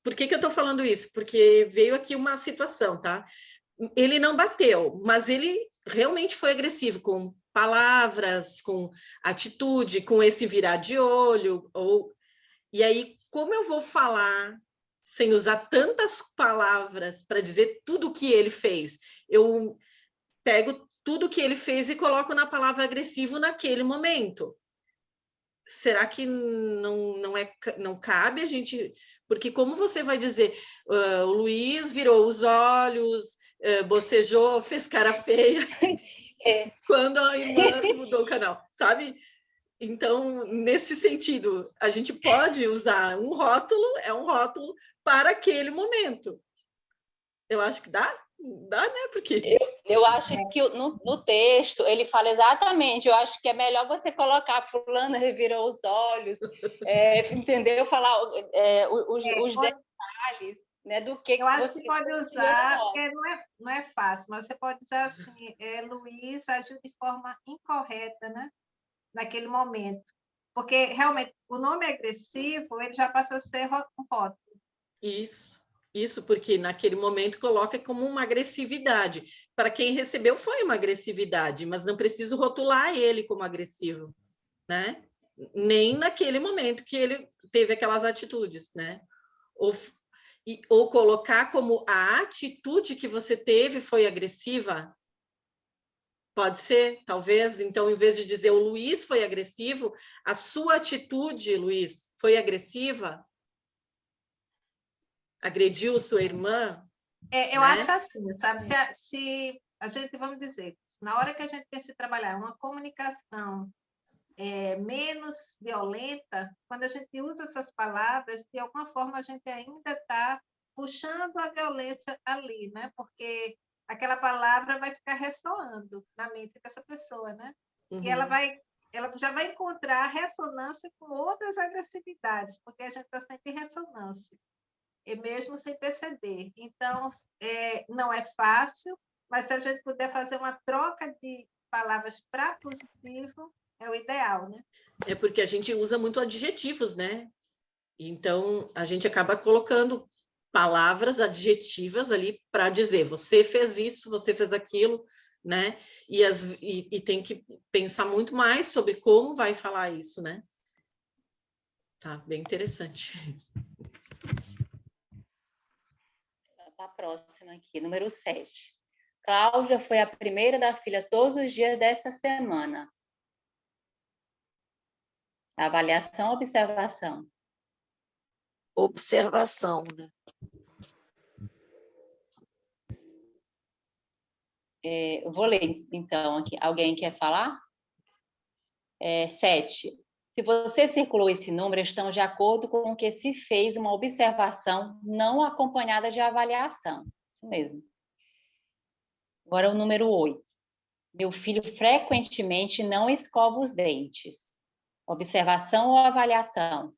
Por que eu estou falando isso? Porque veio aqui uma situação, tá? Ele não bateu, mas ele realmente foi agressivo com palavras, com atitude, com esse virar de olho. E aí, como eu vou falar sem usar tantas palavras para dizer tudo o que ele fez? Eu pego tudo que ele fez e coloco na palavra agressivo naquele momento. Será que não cabe a gente... Porque como você vai dizer, o Luiz virou os olhos, bocejou, fez cara feia, quando a irmã mudou o canal, sabe? Então, nesse sentido, a gente pode usar um rótulo, é um rótulo para aquele momento. Eu acho que dá, né? Porque... Eu acho que no texto ele fala exatamente, eu acho que é melhor você colocar fulano revirou os olhos, entendeu? Falar os detalhes, né, do que eu acho você que pode usar, porque não é fácil, mas você pode usar assim, Luiz agiu de forma incorreta, né? Naquele momento. Porque, realmente, o nome agressivo, ele já passa a ser um rótulo. Isso, porque naquele momento coloca como uma agressividade. Para quem recebeu foi uma agressividade, mas não preciso rotular ele como agressivo, né? Nem naquele momento que ele teve aquelas atitudes, né? Ou colocar como a atitude que você teve foi agressiva. Pode ser, talvez. Então, em vez de dizer o Luiz foi agressivo, a sua atitude, Luiz, foi agressiva? Agrediu sua irmã? Eu né? acho assim, sabe? Se a gente, vamos dizer, na hora que a gente pensa em trabalhar uma comunicação menos violenta, quando a gente usa essas palavras, de alguma forma a gente ainda está puxando a violência ali, né? Porque aquela palavra vai ficar ressoando na mente dessa pessoa, né? E ela já vai encontrar ressonância com outras agressividades, porque a gente está sempre em ressonância, e mesmo sem perceber. Então, não é fácil, mas se a gente puder fazer uma troca de palavras para positivo, é o ideal, né? É porque a gente usa muito adjetivos, né? Então, a gente acaba colocando palavras adjetivas ali para dizer, você fez isso, você fez aquilo, né? E tem que pensar muito mais sobre como vai falar isso, né? Tá, bem interessante. A próxima aqui, número 7. Cláudia foi a primeira da fila todos os dias desta semana. Avaliação ou observação? Observação, né? Eu vou ler, então, aqui. Alguém quer falar? 7. Se você circulou esse número, estão de acordo com o que se fez uma observação não acompanhada de avaliação. Isso mesmo. Agora o número 8. Meu filho frequentemente não escova os dentes. Observação ou avaliação?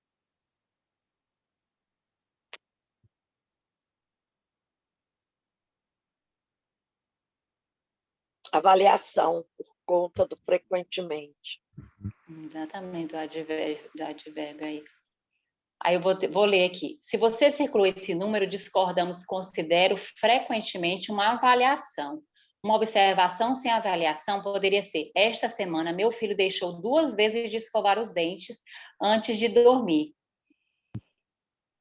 Avaliação, por conta do frequentemente. Exatamente, o advérbio aí. Aí eu vou ler aqui. Se você circulou esse número, discordamos, considero frequentemente uma avaliação. Uma observação sem avaliação poderia ser: esta semana, meu filho deixou 2 vezes de escovar os dentes antes de dormir.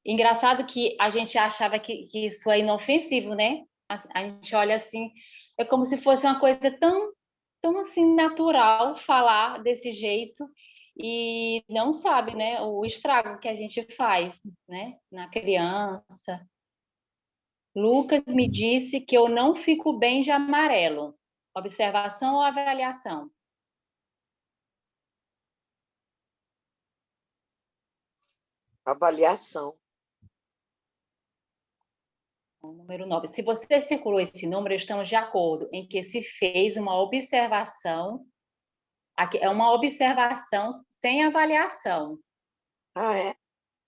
Engraçado que a gente achava que isso é inofensivo, né? A gente olha assim, é como se fosse uma coisa tão assim, natural falar desse jeito e não sabe, né, o estrago que a gente faz, né, na criança. Lucas me disse que eu não fico bem de amarelo. Observação ou avaliação? Avaliação. Número 9. Se você circulou esse número, estamos de acordo em que se fez uma observação, aqui é uma observação sem avaliação. Ah, é?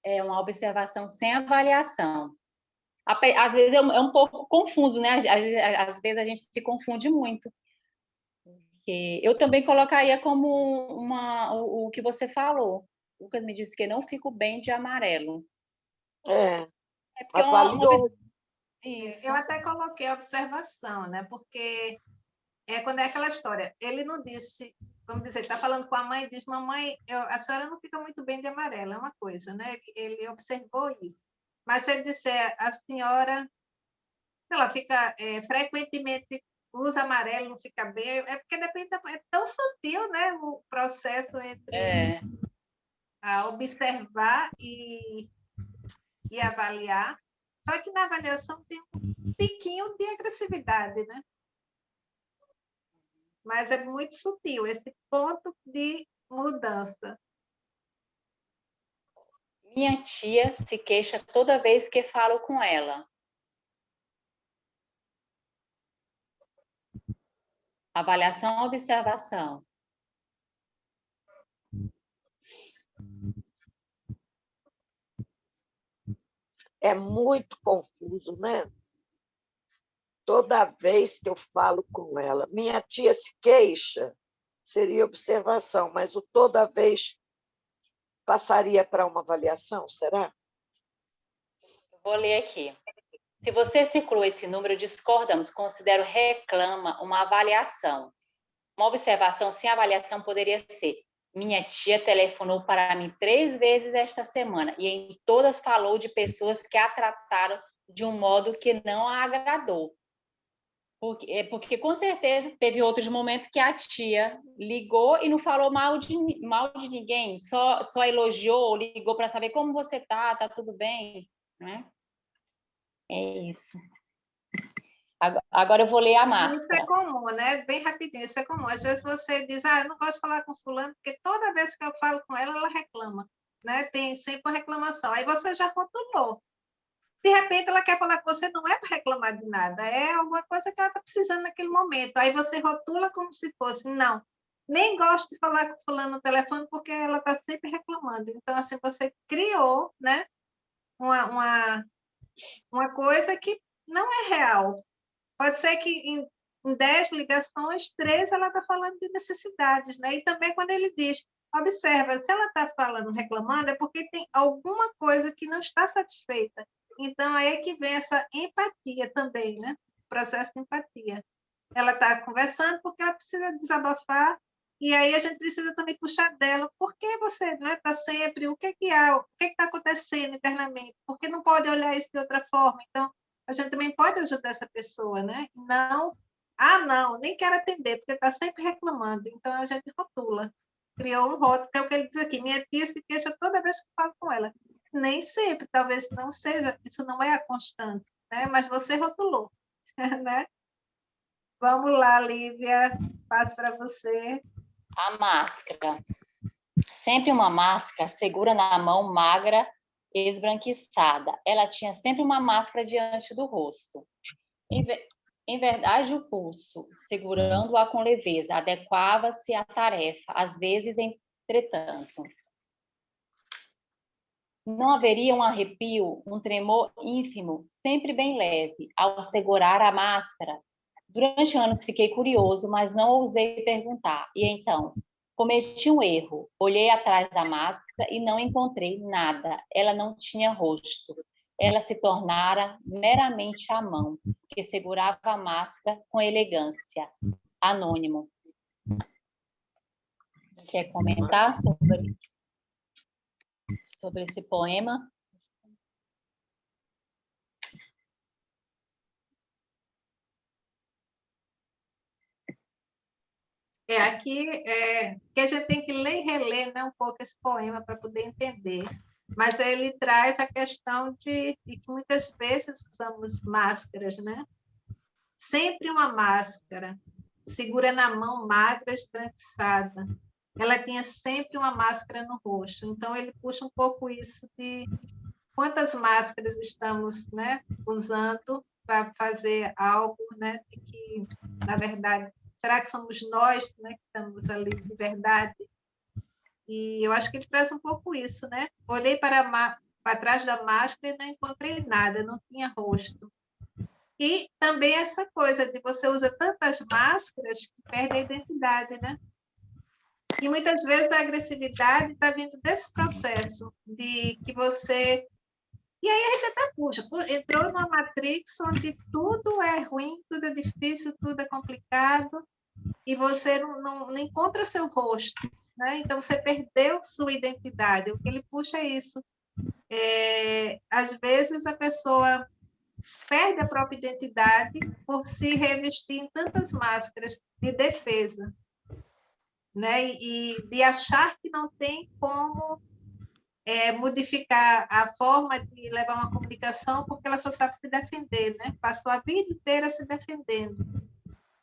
É uma observação sem avaliação. Às vezes é um pouco confuso, né? Às vezes a gente se confunde muito. Eu também colocaria como o que você falou. O Lucas me disse que não fico bem de amarelo. É, porque avaliou. Isso. Eu até coloquei observação, né? Porque quando é aquela história, ele não disse, vamos dizer, está falando com a mãe e diz, mamãe, a senhora não fica muito bem de amarelo, é uma coisa, né? Ele observou isso. Mas se ele disser, a senhora, ela fica frequentemente usa amarelo, não fica bem, é porque depende, é tão sutil, né? O processo entre observar e avaliar. Só que na avaliação tem um tiquinho de agressividade, né? Mas é muito sutil esse ponto de mudança. Minha tia se queixa toda vez que falo com ela. Avaliação ou observação? É muito confuso, né? Toda vez que eu falo com ela, minha tia se queixa, seria observação, mas o toda vez passaria para uma avaliação, será? Vou ler aqui. Se você circulou esse número, discordamos, considero reclama uma avaliação. Uma observação sem avaliação poderia ser: minha tia telefonou para mim 3 vezes esta semana e em todas falou de pessoas que a trataram de um modo que não a agradou. Porque com certeza teve outros momentos que a tia ligou e não falou mal de ninguém, só elogiou, ligou para saber como você tá tudo bem, né? É isso. Agora eu vou ler a Márcia. Isso é comum, né? Bem rapidinho, isso é comum. Às vezes você diz, eu não gosto de falar com fulano, porque toda vez que eu falo com ela, ela reclama, né? Tem sempre uma reclamação. Aí você já rotulou. de repente ela quer falar com você, não é para reclamar de nada, é alguma coisa que ela está precisando naquele momento. Aí você rotula como se fosse, não, nem gosto de falar com fulano no telefone porque ela está sempre reclamando. Então, assim, você criou, né, uma coisa que não é real. Pode ser que em 10 ligações, 3 ela está falando de necessidades, né? E também quando ele diz, observa, se ela está falando, reclamando, é porque tem alguma coisa que não está satisfeita. Então, aí é que vem essa empatia também, né? O processo de empatia. Ela está conversando porque ela precisa desabafar, e aí a gente precisa também puxar dela. Por que você está sempre... O que há? O que está acontecendo internamente? Por que não pode olhar isso de outra forma? Então, a gente também pode ajudar essa pessoa, né? E não, não, nem quero atender, porque está sempre reclamando. Então, a gente rotula. Criou um rótulo, que é o que ele diz aqui. Minha tia se queixa toda vez que eu falo com ela. Nem sempre, talvez não seja, isso não é a constante, né? Mas você rotulou, né? Vamos lá, Lívia, passo para você. A máscara. Sempre uma máscara segura na mão magra, esbranquiçada. Ela tinha sempre uma máscara diante do rosto. Em verdade, o pulso, segurando-a com leveza, adequava-se à tarefa, às vezes, entretanto. Não haveria um arrepio, um tremor ínfimo, sempre bem leve, ao segurar a máscara. Durante anos fiquei curioso, mas não ousei perguntar. E então, cometi um erro. Olhei atrás da máscara e não encontrei nada. Ela não tinha rosto. Ela se tornara meramente a mão, que segurava a máscara com elegância. Anônimo. Quer comentar sobre esse poema? Aqui que a gente tem que ler e reler, né, um pouco esse poema para poder entender. Mas ele traz a questão de que muitas vezes usamos máscaras, né? Sempre uma máscara, segura na mão magra, esbranquiçada. Ela tinha sempre uma máscara no rosto. Então, ele puxa um pouco isso de quantas máscaras estamos, né, usando para fazer algo, né, de que, na verdade, será que somos nós, né, que estamos ali de verdade? E eu acho que ele traz um pouco isso, né? Olhei para trás da máscara e não encontrei nada, não tinha rosto. E também essa coisa de você usa tantas máscaras que perde a identidade, né? E muitas vezes a agressividade está vindo desse processo de que você... E aí a gente até puxa, entrou numa matrix onde tudo é ruim, tudo é difícil, tudo é complicado, e você não encontra seu rosto, né? Então você perdeu sua identidade. O que ele puxa é isso. Às vezes a pessoa perde a própria identidade por se revestir em tantas máscaras de defesa, né? E de achar que não tem como modificar a forma de levar uma comunicação porque ela só sabe se defender, né? Passou a vida inteira se defendendo.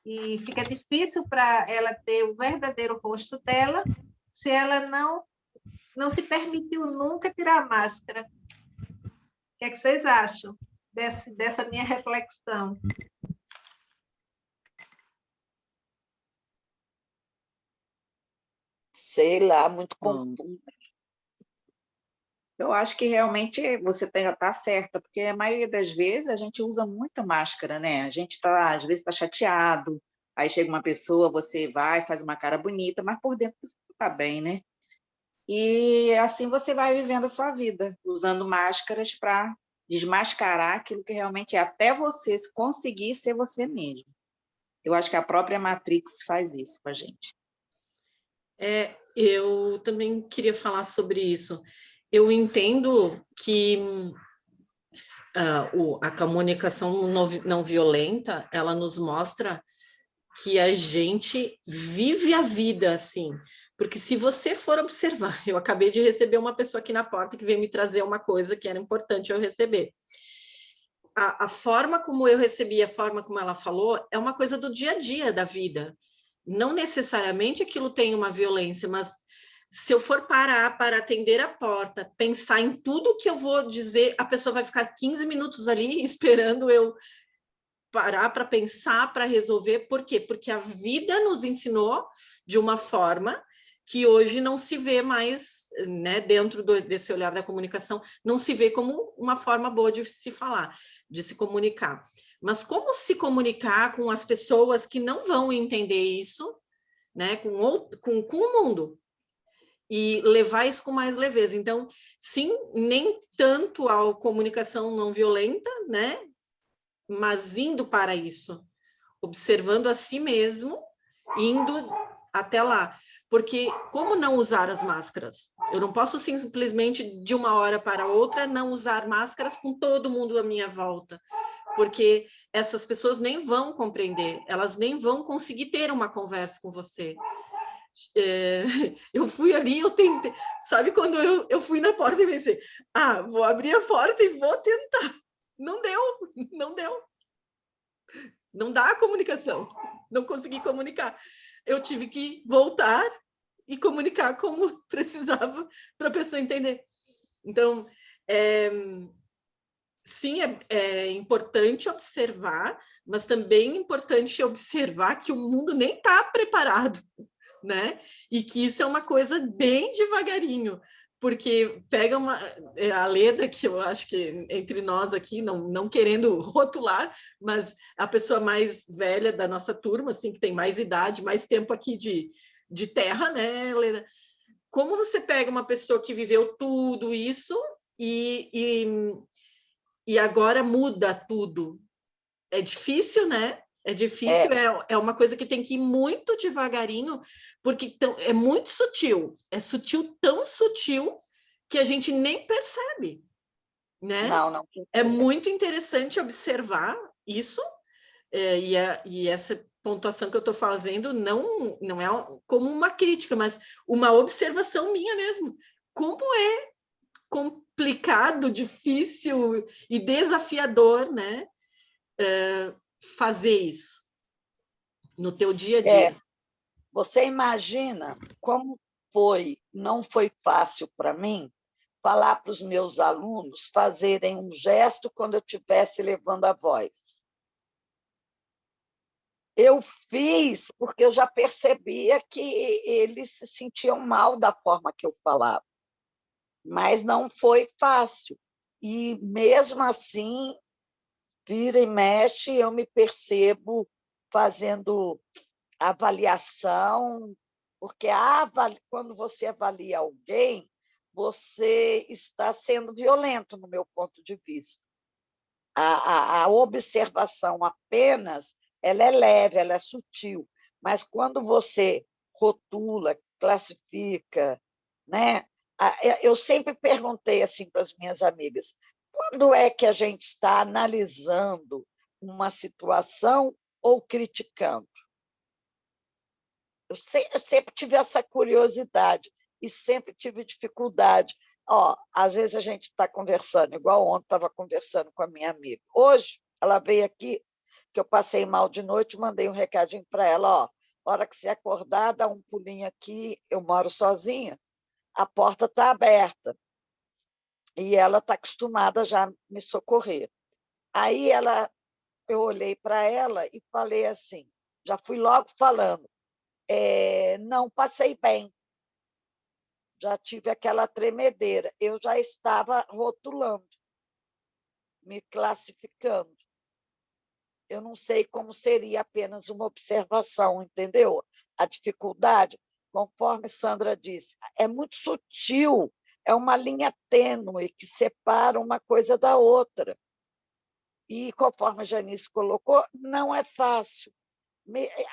E fica difícil para ela ter o verdadeiro rosto dela se ela não se permitiu nunca tirar a máscara. O que é que vocês acham dessa minha reflexão? Sei lá, muito confuso. Eu acho que realmente você está certa, porque a maioria das vezes a gente usa muita máscara, né? A gente às vezes está chateado, aí chega uma pessoa, você vai, faz uma cara bonita, mas por dentro você não está bem, né? E assim você vai vivendo a sua vida, usando máscaras para desmascarar aquilo que realmente é, até você conseguir ser você mesmo. Eu acho que a própria Matrix faz isso com a gente. Eu também queria falar sobre isso. Eu entendo que a comunicação não violenta, ela nos mostra que a gente vive a vida assim. Porque se você for observar, eu acabei de receber uma pessoa aqui na porta que veio me trazer uma coisa que era importante eu receber. A forma como eu recebi, a forma como ela falou, é uma coisa do dia a dia da vida. Não necessariamente aquilo tem uma violência, mas se eu for parar para atender a porta, pensar em tudo que eu vou dizer, a pessoa vai ficar 15 minutos ali esperando eu parar para pensar, para resolver. Por quê? Porque a vida nos ensinou de uma forma que hoje não se vê mais, né, dentro desse olhar da comunicação, não se vê como uma forma boa de se falar, de se comunicar. Mas como se comunicar com as pessoas que não vão entender isso, né, com o mundo? E levar isso com mais leveza. Então, sim, nem tanto a comunicação não violenta, né, mas indo para isso, observando a si mesmo, indo até lá. Porque como não usar as máscaras? Eu não posso simplesmente, de uma hora para outra, não usar máscaras com todo mundo à minha volta, porque essas pessoas nem vão compreender, elas nem vão conseguir ter uma conversa com você. Eu fui ali, eu tentei, sabe quando eu fui na porta e pensei, vou abrir a porta e vou tentar. Não deu, não deu. Não dá a comunicação, não consegui comunicar. Eu tive que voltar e comunicar como precisava para a pessoa entender. Então, sim, é importante observar, mas também é importante observar que o mundo nem está preparado, né? E que isso é uma coisa bem devagarinho, porque pega a Leda, que eu acho que entre nós aqui, não querendo rotular, mas a pessoa mais velha da nossa turma, assim, que tem mais idade, mais tempo aqui de terra, né, Leda? Como você pega uma pessoa que viveu tudo isso e agora muda tudo? É difícil, né? É difícil, é uma coisa que tem que ir muito devagarinho, porque é muito sutil, é sutil, tão sutil, que a gente nem percebe, né? Não. É muito interessante observar isso, e essa pontuação que eu estou fazendo não é como uma crítica, mas uma observação minha mesmo. Como é complicado, difícil e desafiador, né? Fazer isso no teu dia a dia. Você imagina como não foi fácil para mim falar para os meus alunos fazerem um gesto quando eu estivesse levando a voz. Eu fiz porque eu já percebia que eles se sentiam mal da forma que eu falava, mas não foi fácil. E, mesmo assim, vira e mexe, eu me percebo fazendo avaliação, porque quando você avalia alguém, você está sendo violento, no meu ponto de vista. A observação apenas, ela é leve, ela é sutil, mas quando você rotula, classifica, né? Eu sempre perguntei assim para as minhas amigas, quando é que a gente está analisando uma situação ou criticando? Eu sempre tive essa curiosidade e sempre tive dificuldade. Às vezes a gente está conversando, igual ontem estava conversando com a minha amiga. Hoje, ela veio aqui, que eu passei mal de noite, mandei um recadinho para ela, hora que você acordar, dá um pulinho aqui, eu moro sozinha, a porta está aberta. E ela está acostumada já a me socorrer. Aí eu olhei para ela e falei assim, já fui logo falando, não passei bem, já tive aquela tremedeira, eu já estava rotulando, me classificando. Eu não sei como seria apenas uma observação, entendeu? A dificuldade, conforme Sandra disse, é muito sutil, é uma linha tênue que separa uma coisa da outra. E, conforme a Janice colocou, não é fácil.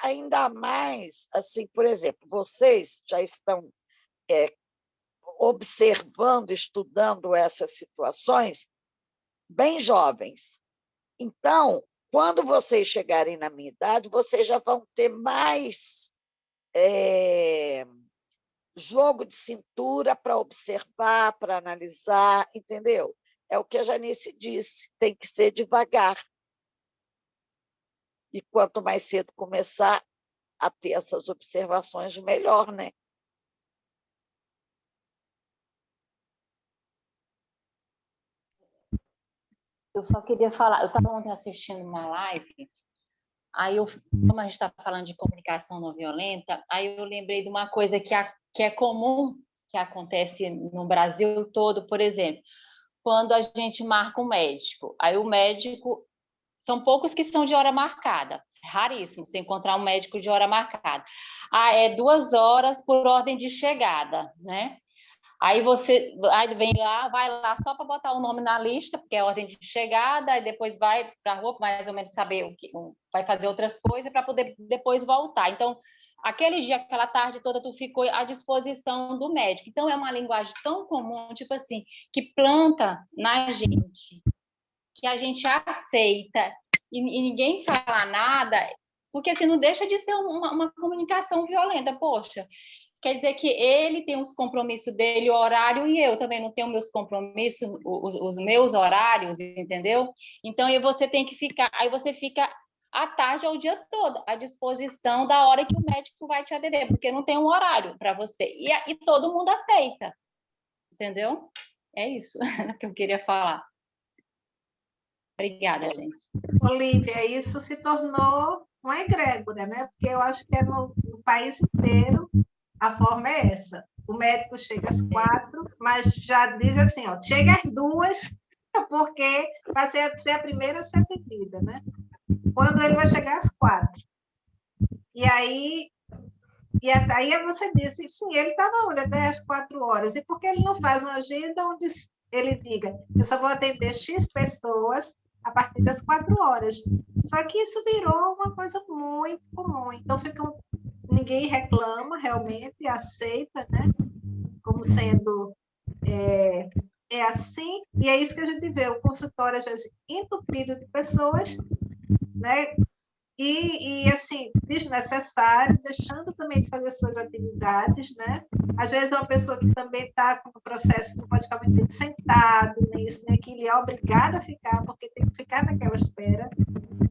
Ainda mais, assim, por exemplo, vocês já estão observando, estudando essas situações bem jovens. Então, quando vocês chegarem na minha idade, vocês já vão ter mais jogo de cintura para observar, para analisar, entendeu? É o que a Janice disse, tem que ser devagar. E quanto mais cedo começar a ter essas observações, melhor, né? eu só queria falar, eu estava ontem assistindo uma live, aí como a gente está falando de comunicação não violenta, aí eu lembrei de uma coisa que é comum, que acontece no Brasil todo, por exemplo, quando a gente marca um médico, aí o médico, são poucos que são de hora marcada, raríssimo você encontrar um médico de hora marcada. É 2 horas por ordem de chegada, né? Aí aí vai lá só para botar o nome na lista, porque é ordem de chegada, aí depois vai para a rua, mais ou menos saber vai fazer outras coisas para poder depois voltar. Então, aquele dia, aquela tarde toda, tu ficou à disposição do médico. Então, é uma linguagem tão comum, tipo assim, que planta na gente, que a gente aceita e ninguém fala nada, porque assim, não deixa de ser uma comunicação violenta, poxa. Quer dizer que ele tem os compromissos dele, o horário, e eu também não tenho meus compromissos, os meus horários, entendeu? Então, aí você fica à tarde ou o dia todo à disposição da hora que o médico vai te atender, porque não tem um horário para você. E todo mundo aceita, entendeu? É isso que eu queria falar. Obrigada, gente. Olívia, isso se tornou uma egrégora, né? Porque eu acho que é no país inteiro a forma é essa. O médico chega às 4, mas já diz assim, ó, chega às 2, porque vai ser a primeira a ser atendida, né? Quando ele vai chegar às 4. E aí você disse, sim, ele estava onde até às 4 horas. E por que ele não faz uma agenda onde ele diga, eu só vou atender X pessoas a partir das 4 horas. Só que isso virou uma coisa muito comum. Então, ninguém reclama realmente, aceita, né? Como sendo assim. E é isso que a gente vê, o consultório, às vezes, entupido de pessoas, né? E assim, desnecessário, deixando também de fazer suas atividades, né? Às vezes, uma pessoa que também está com o processo, não pode ficar muito tempo sentado, né? Que ele é obrigado a ficar, porque tem que ficar naquela espera.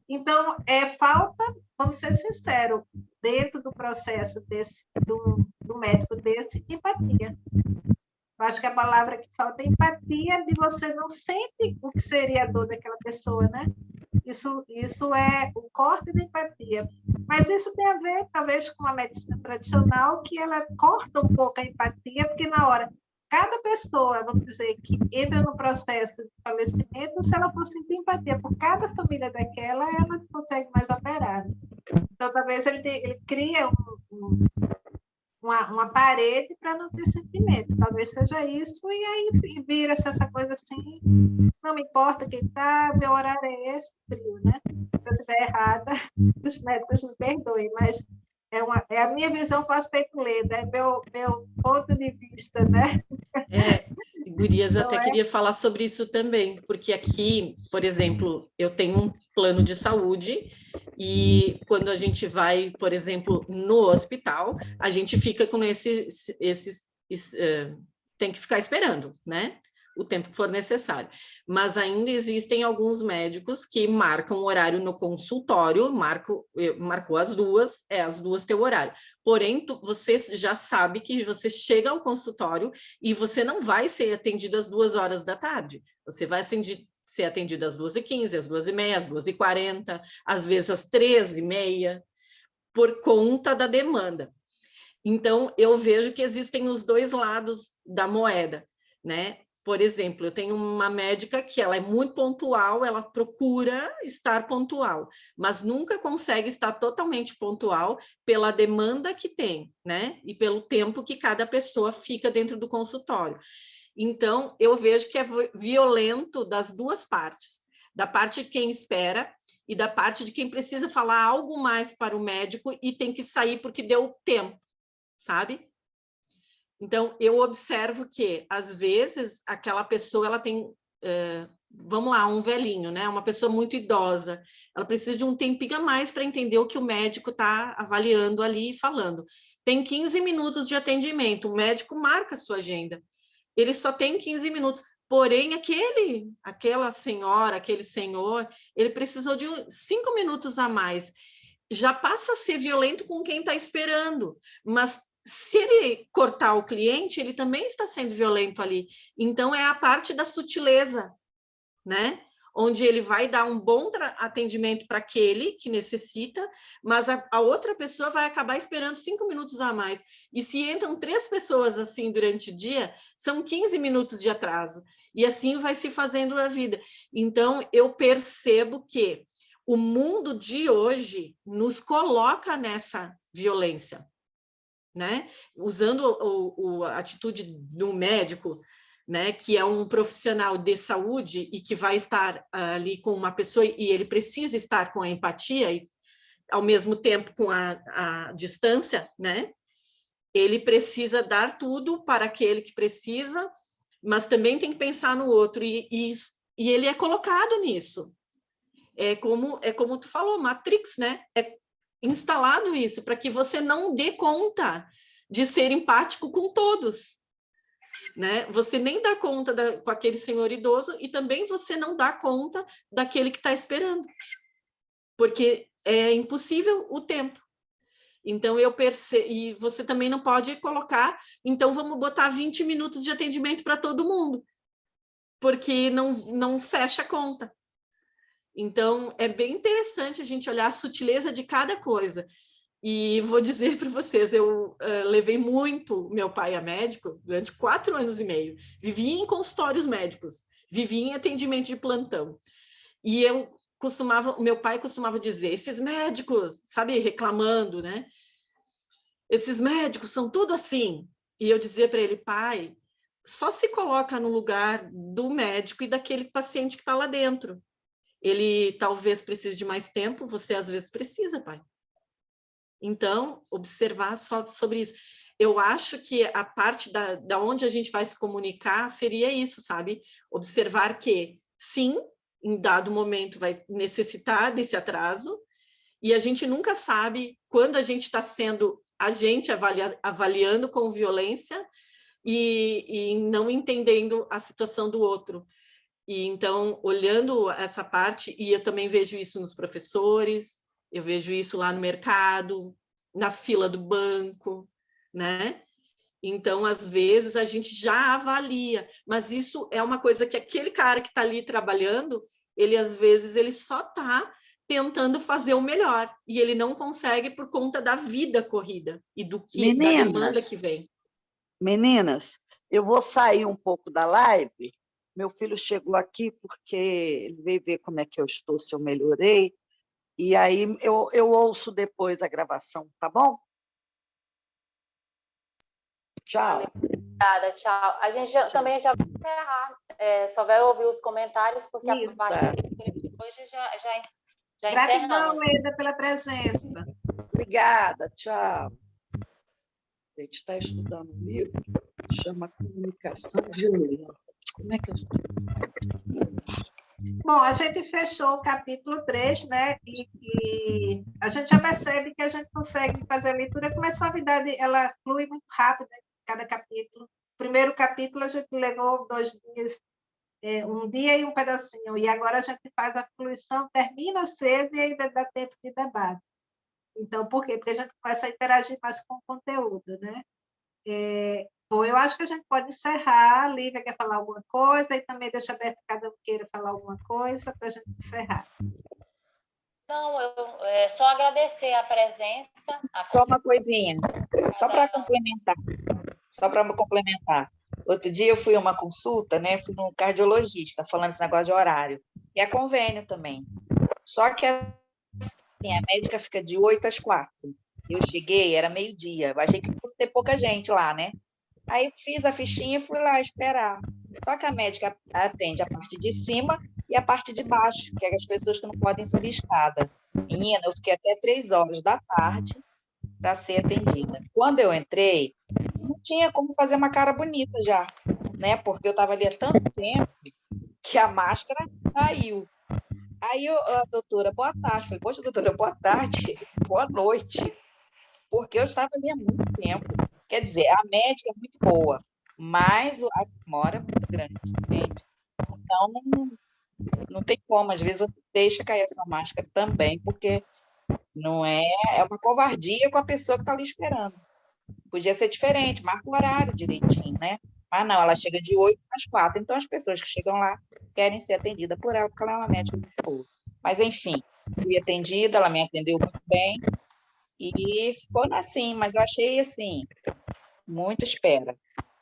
Então, falta, vamos ser sinceros, dentro do processo do médico desse, empatia. Eu acho que a palavra que falta é empatia, de você não sente o que seria a dor daquela pessoa, né? Isso é o corte da empatia. Mas isso tem a ver, talvez, com a medicina tradicional, que ela corta um pouco a empatia, porque na hora, cada pessoa, vamos dizer, que entra no processo de falecimento, se ela for sentir empatia por cada família daquela, ela não consegue mais operar. Então, talvez ele cria uma parede para não ter sentimento. Talvez seja isso, e aí vira-se essa coisa assim, não me importa quem está, meu horário é esse, né? Se eu estiver errada, os médicos me perdoem, mas é a minha visão, faço feito Leda, é meu ponto de vista, né? Gurias, eu até queria falar sobre isso também, porque aqui, por exemplo, eu tenho um plano de saúde e quando a gente vai, por exemplo, no hospital, a gente fica com tem que ficar esperando, né? O tempo que for necessário. Mas ainda existem alguns médicos que marcam o horário no consultório, marcou as 2, as 2 teu horário. Porém, você já sabe que você chega ao consultório e você não vai ser atendido às 2 horas da tarde. Você vai ser atendido às 2h15, às 2h30, às 2h40, às vezes às 13h30, por conta da demanda. Então, eu vejo que existem os 2 lados da moeda, né? Por exemplo, eu tenho uma médica que ela é muito pontual, ela procura estar pontual, mas nunca consegue estar totalmente pontual pela demanda que tem, né? E pelo tempo que cada pessoa fica dentro do consultório. Então, eu vejo que é violento das 2 partes, da parte de quem espera e da parte de quem precisa falar algo mais para o médico e tem que sair porque deu tempo, sabe? Então, eu observo que, às vezes, aquela pessoa, ela tem, vamos lá, um velhinho, né? Uma pessoa muito idosa, ela precisa de um tempinho a mais para entender o que o médico está avaliando ali e falando. Tem 15 minutos de atendimento, o médico marca a sua agenda. Ele só tem 15 minutos, porém, aquela senhora, aquele senhor, ele precisou de 5 minutos a mais. Já passa a ser violento com quem está esperando, mas se ele cortar o cliente, ele também está sendo violento ali. Então, é a parte da sutileza, né? onde ele vai dar um bom atendimento para aquele que necessita, mas a outra pessoa vai acabar esperando 5 minutos a mais. E se entram 3 pessoas assim durante o dia, são 15 minutos de atraso. E assim vai se fazendo a vida. Então, eu percebo que o mundo de hoje nos coloca nessa violência, né? Usando a atitude do médico, né, que é um profissional de saúde e que vai estar ali com uma pessoa e ele precisa estar com a empatia e, ao mesmo tempo, com a distância, né? Ele precisa dar tudo para aquele que precisa, mas também tem que pensar no outro, e ele é colocado nisso. É como tu falou, Matrix, né? É instalado isso, para que você não dê conta de ser empático com todos. Né? Você nem dá conta com aquele senhor idoso e também você não dá conta daquele que está esperando, porque é impossível o tempo. Então, eu percebo, e você também não pode colocar, então vamos botar 20 minutos de atendimento para todo mundo, porque não fecha a conta. Então, é bem interessante a gente olhar a sutileza de cada coisa. E vou dizer para vocês, eu levei muito meu pai a médico durante 4 anos e meio. Vivi em consultórios médicos, vivi em atendimento de plantão. E meu pai costumava dizer, esses médicos, sabe, reclamando, né? Esses médicos são tudo assim. E eu dizia para ele, pai, só se coloca no lugar do médico e daquele paciente que está lá dentro. Ele talvez precise de mais tempo, você às vezes precisa, pai. Então, observar só sobre isso. Eu acho que a parte da onde a gente vai se comunicar seria isso, sabe? Observar que, sim, em dado momento vai necessitar desse atraso, e a gente nunca sabe quando a gente está sendo a gente avaliando com violência e não entendendo a situação do outro. E então, olhando essa parte, e eu também vejo isso nos professores, eu vejo isso lá no mercado, na fila do banco, né? Então, às vezes, a gente já avalia, mas isso é uma coisa que aquele cara que está ali trabalhando, ele, às vezes, ele só está tentando fazer o melhor, e ele não consegue por conta da vida corrida e da demanda que vem. Meninas, eu vou sair um pouco da live. Meu filho chegou aqui porque ele veio ver como é que eu estou, se eu melhorei. E aí eu ouço depois a gravação, tá bom? Tchau. Obrigada, tchau. A gente também já vai encerrar. Só vai ouvir os comentários, porque Isso, a parte de hoje já Gratidão, encerramos. Eda, pela presença. Obrigada, tchau. A gente está estudando um livro que chama Comunicação Violenta. Como é que eu estou? Bom, a gente fechou o capítulo 3, né? E a gente já percebe que a gente consegue fazer a leitura com uma suavidade, ela flui muito rápido em cada capítulo. O primeiro capítulo a gente levou 2 dias, 1 dia e um pedacinho, e agora a gente faz a fluição, termina cedo e ainda dá tempo de debate. Então, por quê? Porque a gente começa a interagir mais com o conteúdo, né? Bom, eu acho que a gente pode encerrar. A Lívia quer falar alguma coisa e também deixa aberto cada um queira falar alguma coisa para a gente encerrar. Não, só agradecer a presença. Só uma coisinha, só para complementar. Outro dia eu fui a uma consulta, né? Fui num cardiologista, falando esse negócio de horário. E é convênio também. Só que assim, a médica fica de 8 às 4. Eu cheguei, era meio-dia. Eu achei que fosse ter pouca gente lá, né? Aí fiz a fichinha e fui lá esperar. Só que a médica atende a parte de cima e a parte de baixo, que é as pessoas que não podem subir escada. Menina, eu fiquei até 3 horas da tarde para ser atendida. Quando eu entrei, não tinha como fazer uma cara bonita já, né? Porque eu estava ali há tanto tempo que a máscara caiu. Aí a doutora, boa tarde. Falei, poxa, doutora, boa tarde, boa noite. Porque eu estava ali há muito tempo. Quer dizer, a médica é muito boa, mas a demora é muito grande, entende? Então, não tem como. Às vezes você deixa cair a sua máscara também, porque não é uma covardia com a pessoa que está ali esperando. Podia ser diferente, marca o horário direitinho, né? Mas não, ela chega de 8 às 4. Então, as pessoas que chegam lá querem ser atendidas por ela, porque ela é uma médica muito boa. Mas, enfim, fui atendida, ela me atendeu muito bem e ficou assim, mas eu achei, assim, muita espera.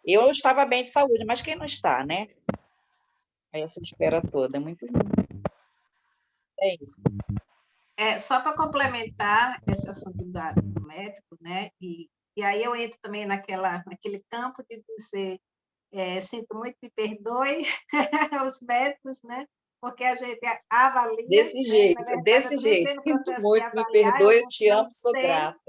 Eu estava bem de saúde, mas quem não está, né? Essa espera toda é muito ruim. É isso. Só para complementar esse assunto do médico, né? E aí eu entro também naquele campo de dizer, sinto muito, me perdoe, os médicos, né? Porque a gente avalia, Desse né? jeito, Na verdade, desse eu também jeito. entrei no Sinto processo de muito, me avaliar, perdoe, eu te não amo, sou sei grata.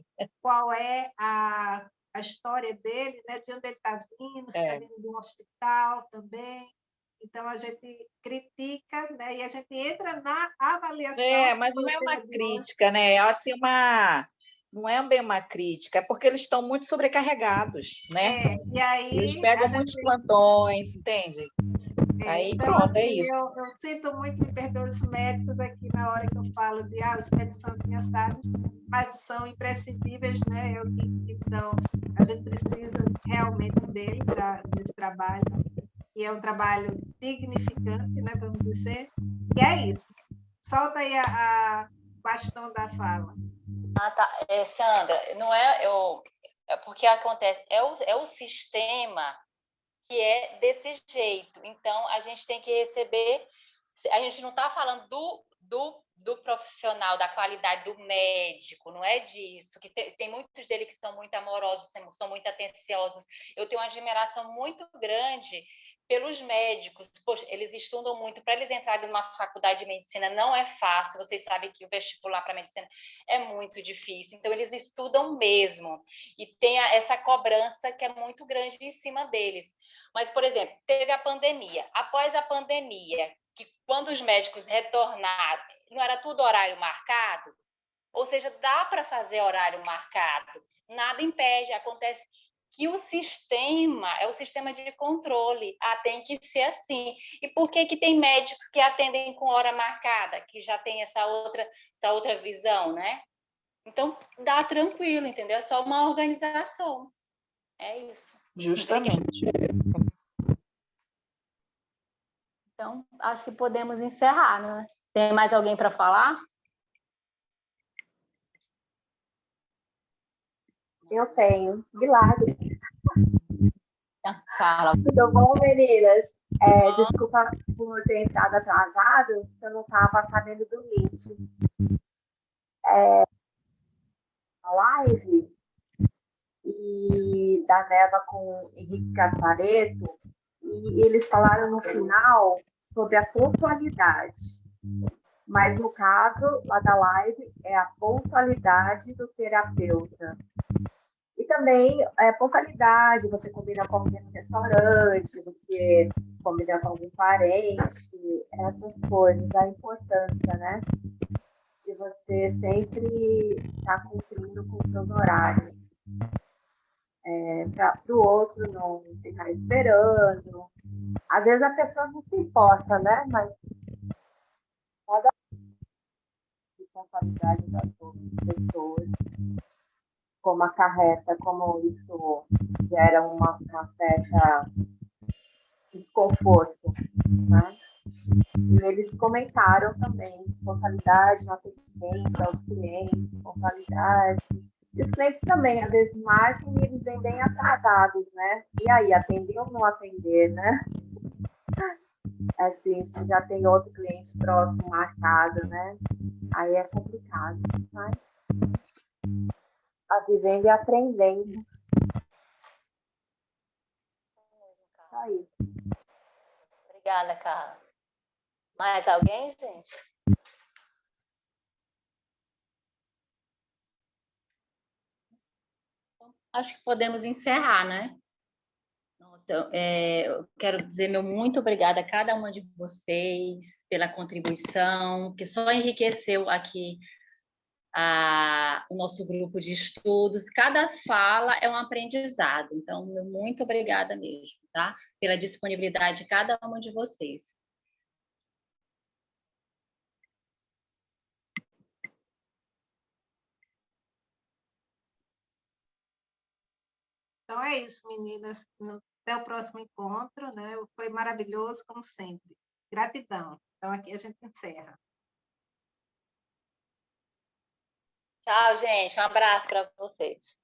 qual é a história dele, né? De onde ele está vindo, se está vindo de um hospital também. Então, a gente critica, né? E a gente entra na avaliação. Mas não é uma crítica, né? É assim não é bem uma crítica, é porque eles estão muito sobrecarregados, né? E aí eles pegam muitos plantões, entende? Aí então, pronto, é assim, isso. eu sinto muito, me perdoe os médicos aqui na hora que eu falo de os médicos são assim assados, mas são imprescindíveis, né? Então, a gente precisa realmente deles, desse trabalho, que é um trabalho dignificante, né? Vamos dizer. E é isso. Solta aí a bastão da fala. Tá. Sandra, não é porque acontece, é o sistema que é desse jeito. Então, a gente tem que receber. A gente não está falando do profissional, da qualidade do médico, não é disso. Que tem muitos deles que são muito amorosos, são muito atenciosos. Eu tenho uma admiração muito grande pelos médicos. Poxa, eles estudam muito. Para eles entrarem numa faculdade de medicina não é fácil. Vocês sabem que o vestibular para medicina é muito difícil. Então, eles estudam mesmo. E tem essa cobrança que é muito grande em cima deles. Mas, por exemplo, teve a pandemia. Após a pandemia, que quando os médicos retornaram, não era tudo horário marcado? Ou seja, dá para fazer horário marcado. Nada impede. Acontece que o sistema é o sistema de controle. Tem que ser assim. E por que tem médicos que atendem com hora marcada, que já tem essa outra visão, né? Então, dá tranquilo, entendeu? É só uma organização. É isso. Justamente. Então, acho que podemos encerrar, né? Tem mais alguém para falar? Eu tenho. Milagre. Fala. Tudo bom, meninas? Desculpa por ter entrado atrasado, eu não estava sabendo do link. A live e da Neva com Henrique Gasparetto, e eles falaram no final sobre a pontualidade. Mas, no caso, lá da live, é a pontualidade do terapeuta. E também pontualidade, você combina com alguém no restaurante, você combina com algum parente, essas coisas, a importância, né? De você sempre estar cumprindo com os seus horários. Para o outro não ficar esperando. Às vezes a pessoa não se importa, né? Mas cada responsabilidade das outras pessoas, como acarreta, como isso gera uma certa desconforto, né? E eles comentaram também responsabilidade no atendimento aos clientes, responsabilidade. E os clientes também, às vezes, marcam e eles vêm bem atrasados, né? E aí, atender ou não atender, né? Assim, se já tem outro cliente próximo marcado, né? Aí é complicado, mas a vivendo e aprendendo. Aí. Obrigada, Carla. Mais alguém, gente? Acho que podemos encerrar, né? Nossa, eu quero dizer meu muito obrigada a cada uma de vocês pela contribuição, que só enriqueceu aqui o nosso grupo de estudos. Cada fala é um aprendizado. Então, meu muito obrigada mesmo, tá? Pela disponibilidade de cada uma de vocês. Então, é isso, meninas. Não Até o próximo encontro, né? Foi maravilhoso, como sempre. Gratidão. Então, aqui a gente encerra. Tchau, gente. Um abraço para vocês.